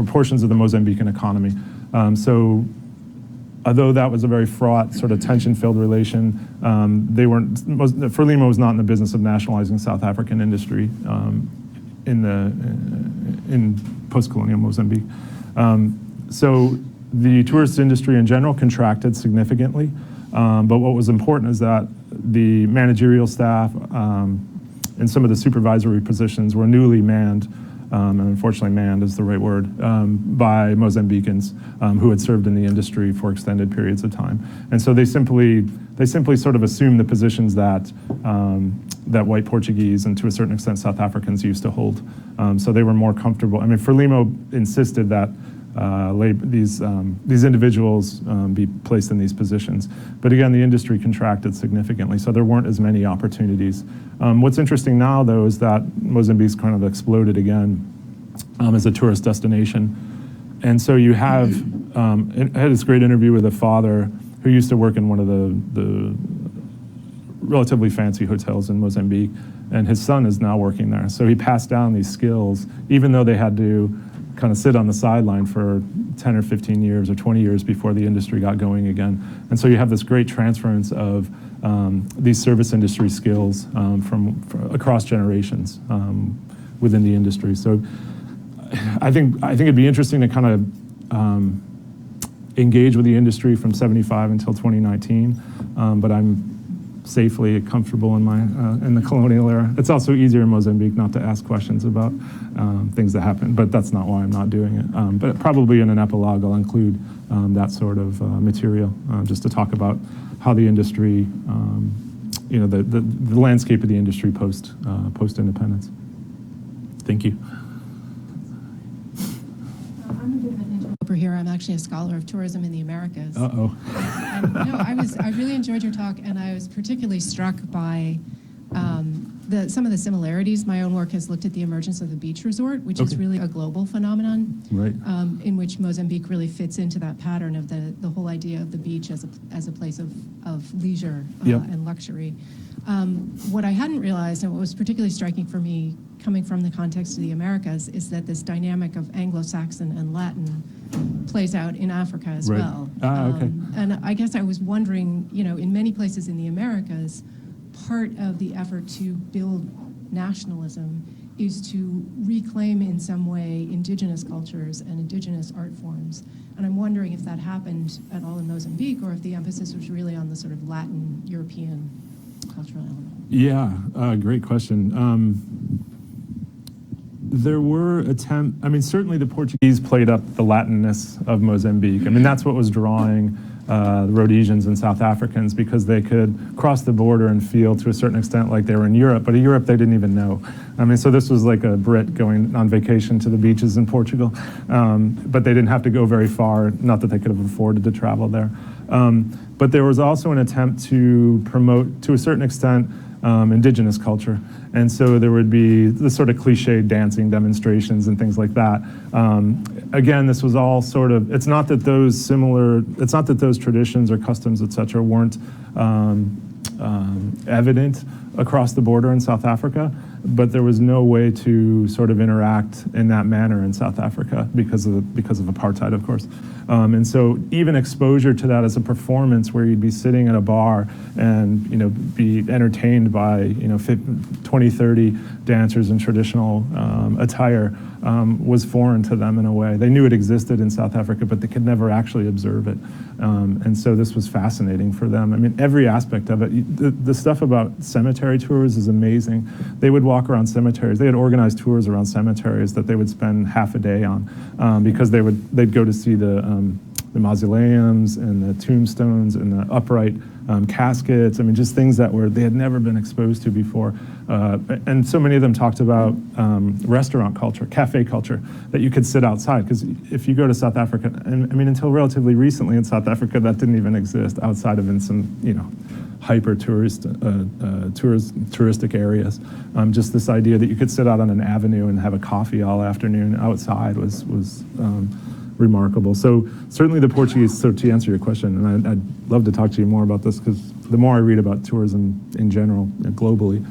portions of the Mozambican economy. So although that was a very fraught, sort of tension-filled relation, Frelimo was not in the business of nationalizing South African industry in post-colonial Mozambique. So the tourist industry in general contracted significantly, but what was important is that the managerial staff and some of the supervisory positions were newly manned, and unfortunately manned is the right word, by Mozambicans who had served in the industry for extended periods of time. And so they simply sort of assumed the positions that white Portuguese and to a certain extent South Africans used to hold. So they were more comfortable. I mean, Frelimo insisted that these individuals be placed in these positions. But again, the industry contracted significantly, so there weren't as many opportunities. What's interesting now, though, is that Mozambique's kind of exploded again as a tourist destination. And so you have, I had this great interview with a father who used to work in one of the relatively fancy hotels in Mozambique, and his son is now working there. So he passed down these skills, even though they had to kind of sit on the sideline for 10 or 15 years or 20 years before the industry got going again. And so you have this great transference of these service industry skills from across generations within the industry. So I think it'd be interesting to kind of engage with the industry from 75 until 2019, but I'm safely comfortable in the colonial era. It's also easier in Mozambique not to ask questions about things that happened, but that's not why I'm not doing it. But probably in an epilogue I'll include that sort of material just to talk about how the industry, the landscape of the industry post independence. Thank you.
I'm a bit of an interloper here. I'm actually a scholar of tourism in the Americas.
Uh-oh.
I really enjoyed your talk, and I was particularly struck by some of the similarities. My own work has looked at the emergence of the beach resort, which is really a global phenomenon,
Right.
In which Mozambique really fits into that pattern of the whole idea of the beach as a place of leisure and luxury. What I hadn't realized, and what was particularly striking for me, coming from the context of the Americas, is that this dynamic of Anglo-Saxon and Latin plays out in Africa as
Right.
well.
Okay.
And I guess I was wondering, in many places in the Americas, part of the effort to build nationalism is to reclaim in some way indigenous cultures and indigenous art forms. And I'm wondering if that happened at all in Mozambique, or if the emphasis was really on the sort of Latin European cultural element.
Yeah, great question. There were attempts, certainly the Portuguese played up the Latinness of Mozambique. That's what was drawing the Rhodesians and South Africans, because they could cross the border and feel to a certain extent like they were in Europe, but in Europe they didn't even know. So this was like a Brit going on vacation to the beaches in Portugal, but they didn't have to go very far, not that they could have afforded to travel there. But there was also an attempt to promote, to a certain extent, indigenous culture. And so there would be the sort of cliched dancing demonstrations and things like that. Again, this was all sort of, it's not that those traditions or customs, et cetera, weren't evident across the border in South Africa, but there was no way to sort of interact in that manner in South Africa because of apartheid, of course. And so even exposure to that as a performance where you'd be sitting at a bar and, you know, be entertained by, you know, 20, 30 dancers in traditional attire was foreign to them in a way. They knew it existed in South Africa, but they could never actually observe it. And so this was fascinating for them. I mean, every aspect of it. The stuff about cemetery tours is amazing. They would walk around cemeteries. They had organized tours around cemeteries that they would spend half a day on because they'd go to see the mausoleums and the tombstones and the upright caskets. I mean, just things that they had never been exposed to before. And so many of them talked about restaurant culture, cafe culture, that you could sit outside. Because if you go to South Africa, and I mean, until relatively recently in South Africa, that didn't even exist outside of in some, you know, hyper touristic areas. Just this idea that you could sit out on an avenue and have a coffee all afternoon outside was remarkable. So certainly the Portuguese, so to answer your question, and I'd love to talk to you more about this, because the more I read about tourism in general, globally,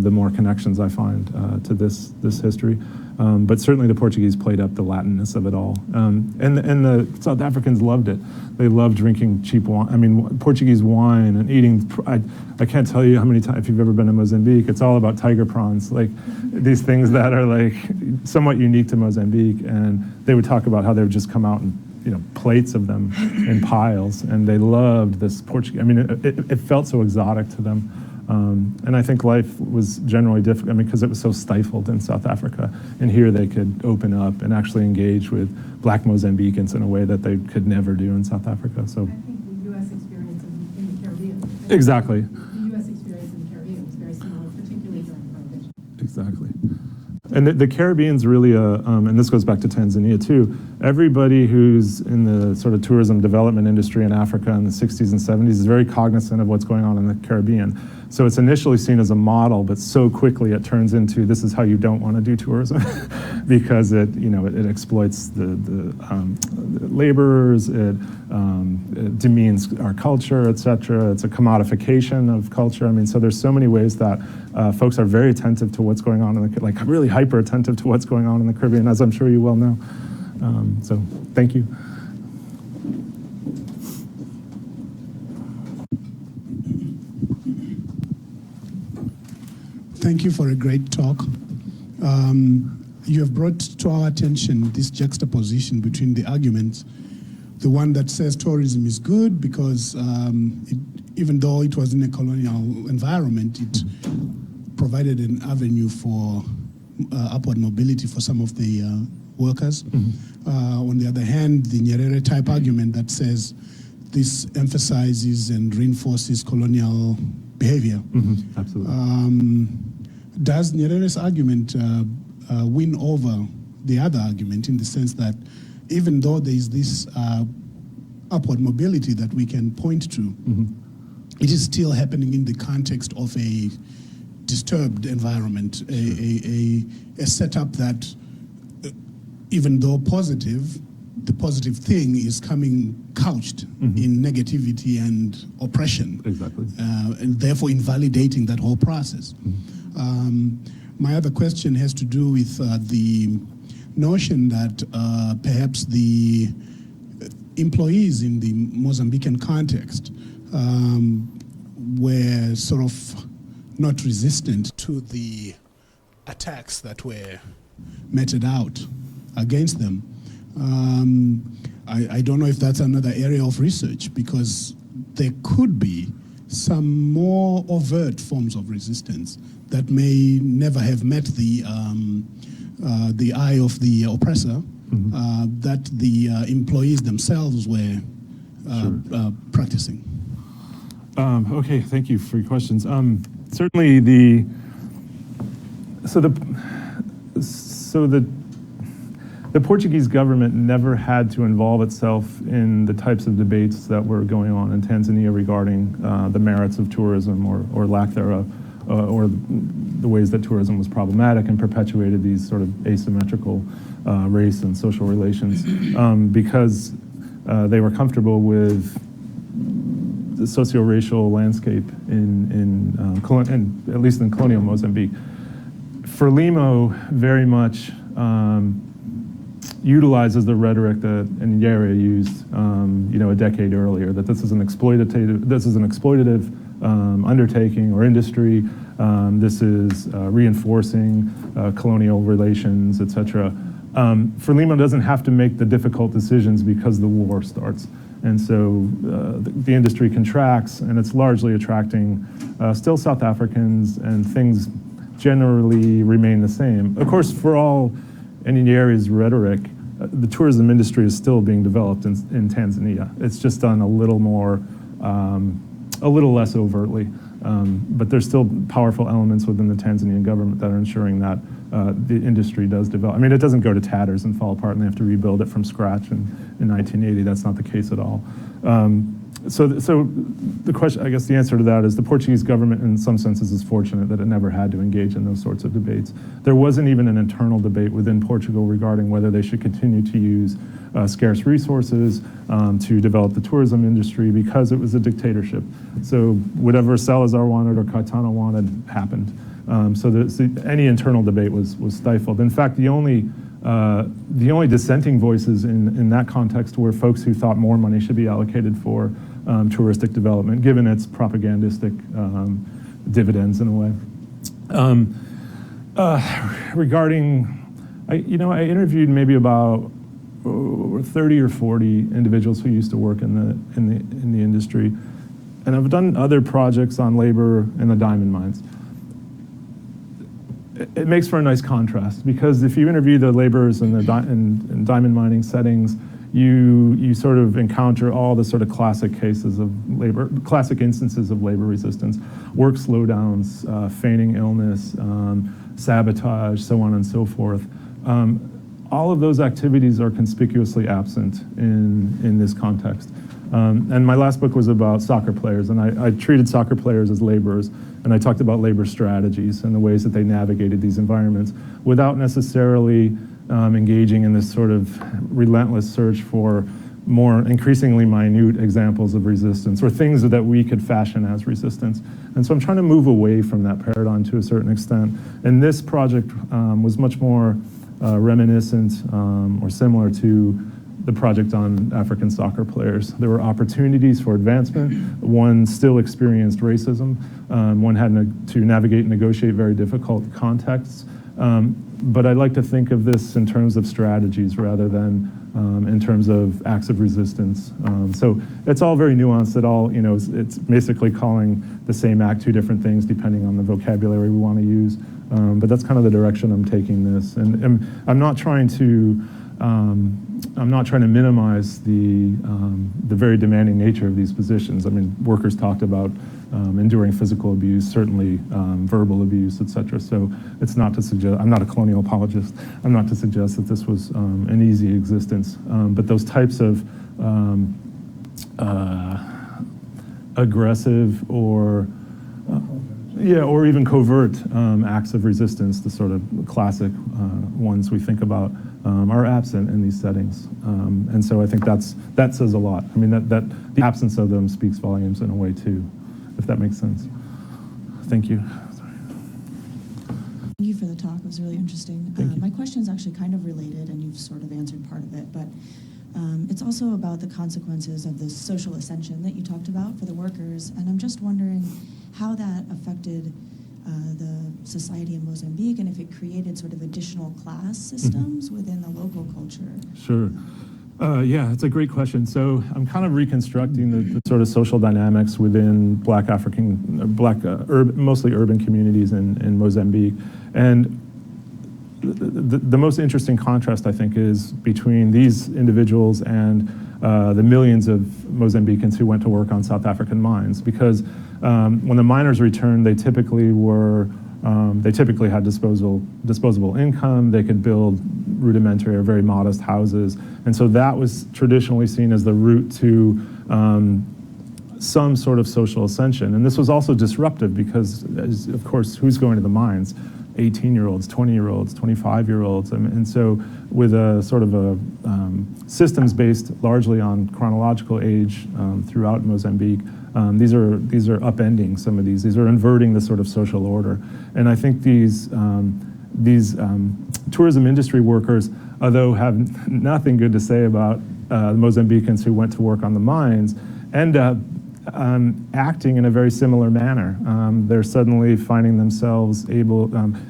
the more connections I find to this history. But certainly the Portuguese played up the Latinness of it all. And the South Africans loved it. They loved drinking cheap wine. I mean, Portuguese wine and eating. I can't tell you how many times, if you've ever been to Mozambique, it's all about tiger prawns, like these things that are like somewhat unique to Mozambique. And they would talk about how they would just come out and, you know, plates of them in piles. And they loved this Portuguese. I mean, it felt so exotic to them. And I think life was generally difficult, I mean, because it was so stifled in South Africa. And here they could open up and actually engage with Black Mozambicans in a way that they could never do in South Africa. So
I think the U.S. experience in the Caribbean.
Exactly.
The U.S. experience in the Caribbean was very similar, particularly during Prohibition.
Exactly. And the Caribbean's really and this goes back to Tanzania too, everybody who's in the sort of tourism development industry in Africa in the 60s and 70s is very cognizant of what's going on in the Caribbean. So it's initially seen as a model, but so quickly it turns into this is how you don't want to do tourism because it exploits the laborers, it demeans our culture, etc. It's a commodification of culture. I mean, so there's so many ways that folks are very attentive to what's going on like really hyper attentive to what's going on in the Caribbean, as I'm sure you well know. So thank you.
Thank you for a great talk. You have brought to our attention this juxtaposition between the arguments, the one that says tourism is good because even though it was in a colonial environment, it provided an avenue for upward mobility for some of the workers. On the other hand, the Nyerere type argument that says this emphasizes and reinforces colonial behavior.
Absolutely.
Does Nyerere's argument win over the other argument in the sense that even though there is this upward mobility that we can point to, it is still happening in the context of a disturbed environment, a setup that even though positive, the positive thing is coming couched in negativity and oppression.
Exactly.
And therefore invalidating that whole process. My other question has to do with the notion that perhaps the employees in the Mozambican context were sort of not resistant to the attacks that were meted out against them. I don't know if that's another area of research because there could be some more overt forms of resistance that may never have met the eye of the oppressor, that the employees themselves were practicing.
Okay, thank you for your questions. Certainly the Portuguese government never had to involve itself in the types of debates that were going on in Tanzania regarding the merits of tourism or lack thereof, or the ways that tourism was problematic and perpetuated these sort of asymmetrical race and social relations because they were comfortable with the socio-racial landscape in at least in colonial Mozambique. Frelimo very much utilizes the rhetoric that Nyere used, a decade earlier, that this is an exploitative undertaking or industry. This is reinforcing colonial relations, etc. Frelimo doesn't have to make the difficult decisions because the war starts. And so the industry contracts, and it's largely attracting still South Africans, and things generally remain the same. Of course, for all Nyere's rhetoric, the tourism industry is still being developed in Tanzania. It's just done a little more, a little less overtly. But there's still powerful elements within the Tanzanian government that are ensuring that the industry does develop. I mean, it doesn't go to tatters and fall apart and they have to rebuild it from scratch in 1980. That's not the case at all. So the question, I guess the answer to that is the Portuguese government in some senses is fortunate that it never had to engage in those sorts of debates. There wasn't even an internal debate within Portugal regarding whether they should continue to use scarce resources to develop the tourism industry, because it was a dictatorship. So whatever Salazar wanted or Caetano wanted happened. So any internal debate was stifled. In fact, the only dissenting voices in that context were folks who thought more money should be allocated for touristic development, given its propagandistic dividends in a way. Regarding, I interviewed maybe about 30 or 40 individuals who used to work in the industry, and I've done other projects on labor in the diamond mines. It makes for a nice contrast, because if you interview the laborers in diamond mining settings, you sort of encounter all the sort of classic cases of labor, classic instances of labor resistance, work slowdowns, feigning illness, sabotage, so on and so forth. All of those activities are conspicuously absent in this context. And my last book was about soccer players, and I treated soccer players as laborers, and I talked about labor strategies and the ways that they navigated these environments without necessarily engaging in this sort of relentless search for more increasingly minute examples of resistance or things that we could fashion as resistance. And so I'm trying to move away from that paradigm to a certain extent. And this project was much more reminiscent or similar to the project on African soccer players. There were opportunities for advancement. One still experienced racism. One had to navigate and negotiate very difficult contexts. But I like to think of this in terms of strategies rather than in terms of acts of resistance. So it's all very nuanced. It's basically calling the same act two different things depending on the vocabulary we want to use. But that's kind of the direction I'm taking this. And I'm not trying to minimize the very demanding nature of these positions. I mean, workers talked about enduring physical abuse, certainly verbal abuse, etc. So it's not to suggest, I'm not a colonial apologist, I'm not to suggest that this was an easy existence. But those types of aggressive or even covert acts of resistance, the sort of classic ones we think about, are absent in these settings. And so I think that says a lot. I mean, that the absence of them speaks volumes in a way too, if that makes sense. Thank you.
Thank you for the talk. It was really interesting. My question is actually kind of related, and you've sort of answered part of it, but it's also about the consequences of the social ascension that you talked about for the workers, and I'm just wondering how that affected the society in Mozambique, and if it created sort of additional class systems within the local culture.
Sure. Yeah, it's a great question. So I'm kind of reconstructing the sort of social dynamics within mostly urban communities in Mozambique. And the most interesting contrast, I think, is between these individuals and the millions of Mozambicans who went to work on South African mines. Because when the miners returned, they typically had disposable income. They could build rudimentary or very modest houses, and so that was traditionally seen as the route to some sort of social ascension. And this was also disruptive because, of course, who's going to the mines? 18-year-olds, 20-year-olds, 25-year-olds, and so with a sort of a systems based largely on chronological age throughout Mozambique, These are upending some of these. These are inverting the sort of social order. And I think these tourism industry workers, although have nothing good to say about the Mozambicans who went to work on the mines, end up acting in a very similar manner. They're suddenly finding themselves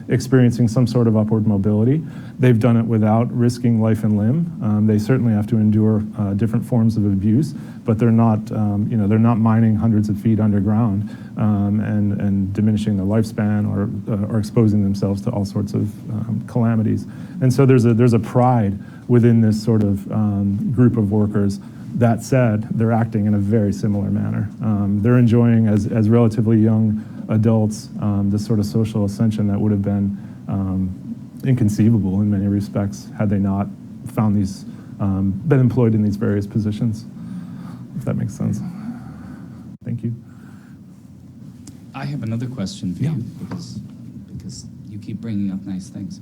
experiencing some sort of upward mobility. They've done it without risking life and limb. They certainly have to endure different forms of abuse, but they're not, they're not mining hundreds of feet underground and diminishing their lifespan or exposing themselves to all sorts of calamities. And so there's a pride within this sort of group of workers. That said, they're acting in a very similar manner. They're enjoying, as relatively young adults, this sort of social ascension that would have been inconceivable in many respects had they not found these, been employed in these various positions, if that makes sense. Thank you.
I have another question for you, because you keep bringing up nice things.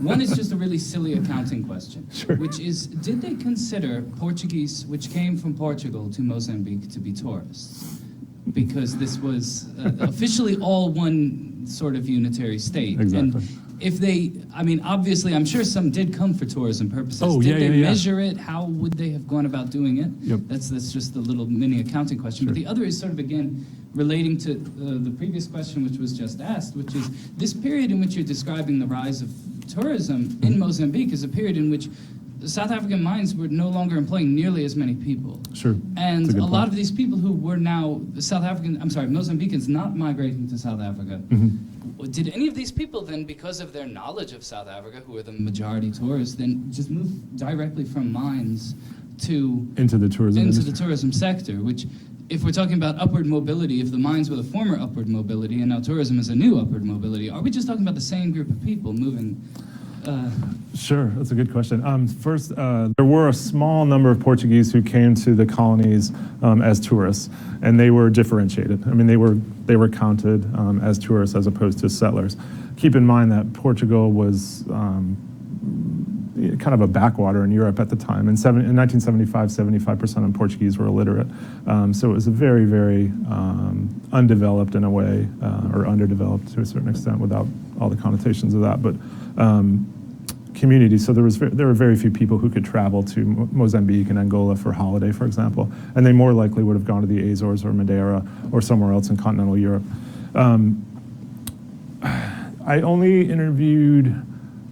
One is just a really silly accounting question,
Sure.
which is, did they consider Portuguese, which came from Portugal to Mozambique, to be tourists? Because this was officially all one sort of unitary state.
Exactly.
And if they, I mean, obviously, I'm sure some did come for tourism purposes.
Oh,
did they
yeah.
measure it? How would they have gone about doing it?
Yep.
That's just a little mini accounting question.
Sure.
But the other is sort of, again, relating to the previous question which was just asked, which is this period in which you're describing the rise of tourism in Mozambique is a period in which South African mines were no longer employing nearly as many people.
Sure.
And
That's a good
lot
point.
of these people who were now Mozambicans not migrating to South Africa.
Mm-hmm.
Did any of these people then, because of their knowledge of South Africa, who are the majority tourists, then just move directly from mines to
Into the tourism
into
industry.
the tourism sector, which, if we're talking about upward mobility, if the mines were the former upward mobility and now tourism is a new upward mobility, are we just talking about the same group of people moving?
Sure, that's a good question. First, there were a small number of Portuguese who came to the colonies as tourists, and they were differentiated. I mean, they were counted as tourists as opposed to settlers. Keep in mind that Portugal was kind of a backwater in Europe at the time. In 1975, 75% of Portuguese were illiterate. So it was a very, very undeveloped in a way, or underdeveloped to a certain extent without all the connotations of that. But community, so there were very few people who could travel to Mozambique and Angola for holiday, for example, and they more likely would have gone to the Azores or Madeira or somewhere else in continental Europe. I only interviewed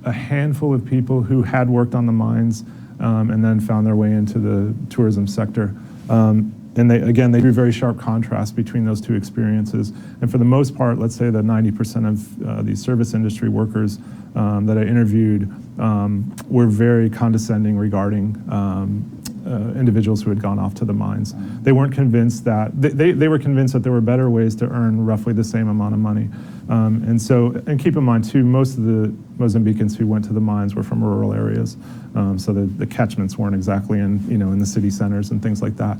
a handful of people who had worked on the mines and then found their way into the tourism sector. And they drew very sharp contrast between those two experiences. And for the most part, let's say that 90% of these service industry workers that I interviewed were very condescending regarding individuals who had gone off to the mines. They weren't convinced that, they were convinced that there were better ways to earn roughly the same amount of money. And keep in mind too, most of the Mozambicans who went to the mines were from rural areas. So the catchments weren't exactly in the city centers and things like that.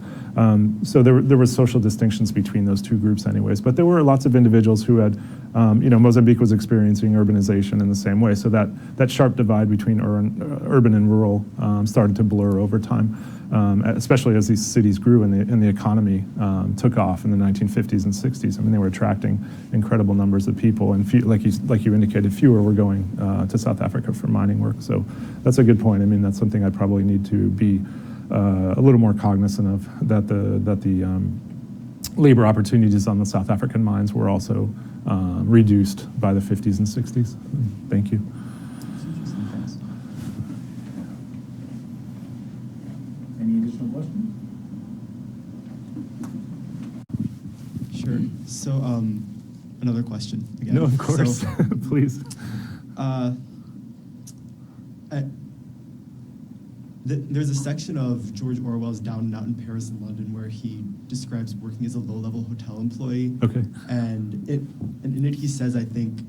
So there were social distinctions between those two groups anyways, but there were lots of individuals who had, Mozambique was experiencing urbanization in the same way. So that sharp divide between urban and rural started to blur over time, especially as these cities grew and the economy took off in the 1950s and 60s. I mean, they were attracting incredible numbers of people, and like you indicated, fewer were going to South Africa for mining work. So that's a good point. I mean, that's something I probably need to be a little more cognizant of, that the labor opportunities on the South African mines were also reduced by the 50s and 60s. Thank you.
Any additional questions?
Sure. So, another question again.
No, of course.
So,
Please.
There's a section of George Orwell's Down and Out in Paris and London where he describes working as a low-level hotel employee.
Okay.
And in it he says, I think,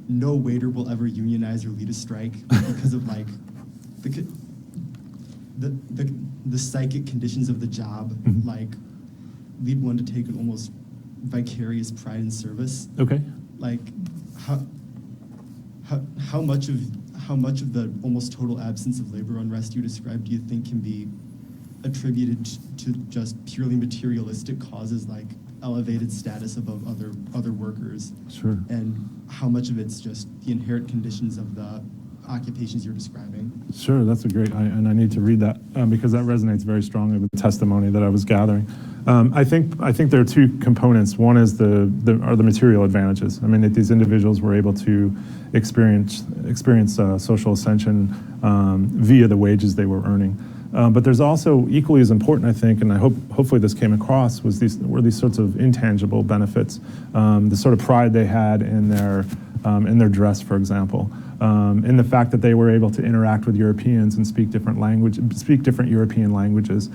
no waiter will ever unionize or lead a strike because of like the psychic conditions of the job,
Mm-hmm.
like lead one to take an almost vicarious pride in service.
Okay.
Like how much of the almost total absence of labor unrest you described do you think can be attributed to just purely materialistic causes like elevated status above other workers?
Sure.
And how much of it's just the inherent conditions of the occupations you're describing?
Sure, that's a great, and I need to read that because that resonates very strongly with the testimony that I was gathering. I think there are two components. One is the material advantages. I mean, that these individuals were able to experience social ascension via the wages they were earning. But there's also equally as important, I think, and hopefully this came across, were these sorts of intangible benefits, the sort of pride they had in their dress, for example, in the fact that they were able to interact with Europeans and speak different European languages.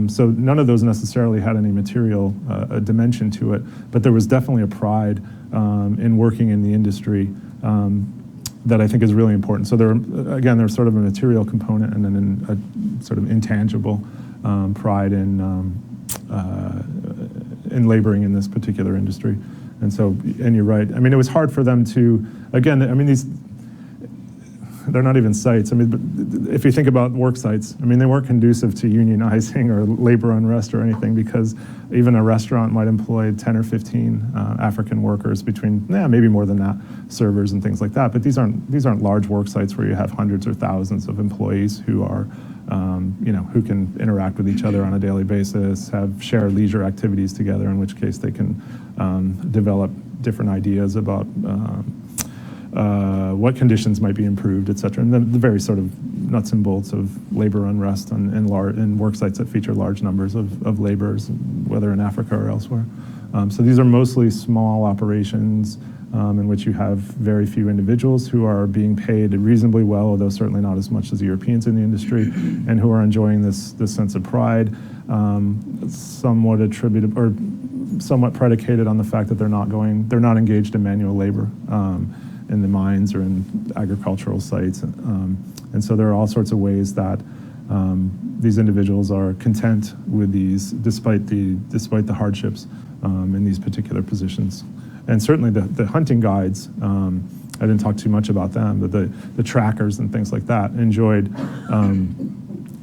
So none of those necessarily had any material dimension to it, but there was definitely a pride in working in the industry that I think is really important. So there's sort of a material component and then a sort of intangible pride in laboring in this particular industry. And you're right. I mean, it was hard for them to, again, I mean, they're not even sites. I mean, but if you think about work sites, I mean, they weren't conducive to unionizing or labor unrest or anything, because even a restaurant might employ 10 or 15 African workers, between maybe more than that, servers and things like that. But these aren't large work sites where you have hundreds or thousands of employees who are who can interact with each other on a daily basis, have shared leisure activities together, in which case they can develop different ideas about what conditions might be improved, et cetera, and the very sort of nuts and bolts of labor unrest in work sites that feature large numbers of laborers, whether in Africa or elsewhere. So these are mostly small operations in which you have very few individuals who are being paid reasonably well, although certainly not as much as the Europeans in the industry, and who are enjoying this sense of pride, somewhat attributed or somewhat predicated on the fact that they're not engaged in manual labor in the mines or in agricultural sites, and so there are all sorts of ways that these individuals are content with these, despite the hardships in these particular positions. And certainly the hunting guides, I didn't talk too much about them, but the trackers and things like that enjoyed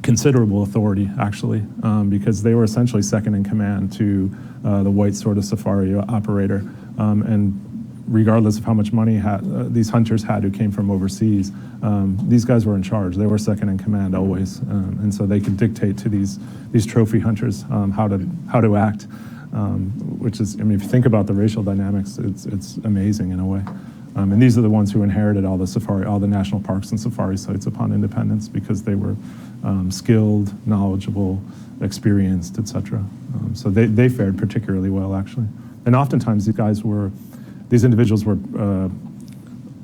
considerable authority, actually, because they were essentially second in command to the white sort of safari operator. And regardless of how much money these hunters had who came from overseas, these guys were in charge. They were second in command always, and so they could dictate to these trophy hunters how to act. Which is, I mean, if you think about the racial dynamics, it's amazing in a way. And these are the ones who inherited all the national parks and safari sites upon independence, because they were skilled, knowledgeable, experienced, etc. So they fared particularly well, actually. And oftentimes these individuals were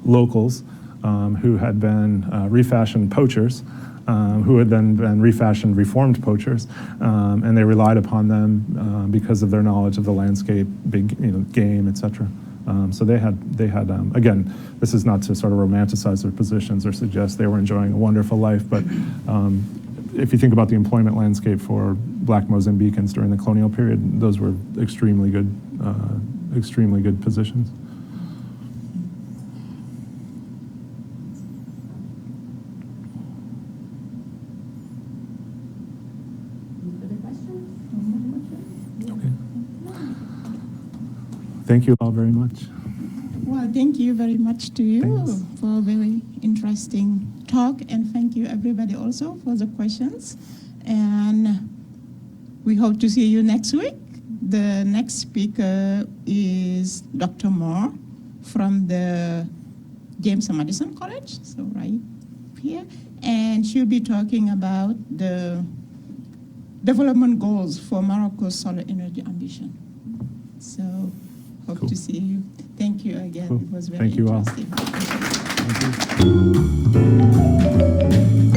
locals who had been refashioned poachers, who had then been refashioned reformed poachers, and they relied upon them because of their knowledge of the landscape, big game, etc. So they had again, this is not to sort of romanticize their positions or suggest they were enjoying a wonderful life, but if you think about the employment landscape for Black Mozambicans during the colonial period, those were extremely good positions. Thank you all very much.
Well, thank you very much to you
Thanks.
for a very interesting talk, and thank you everybody also for the questions. And we hope to see you next week. The next speaker is Dr. Moore from the James Madison College, so right here, and she'll be talking about the development goals for Morocco's solar energy ambition. So hope
Cool.
to see you. Thank you again.
Cool.
It was very
Thank you all.
interesting.
Thank you.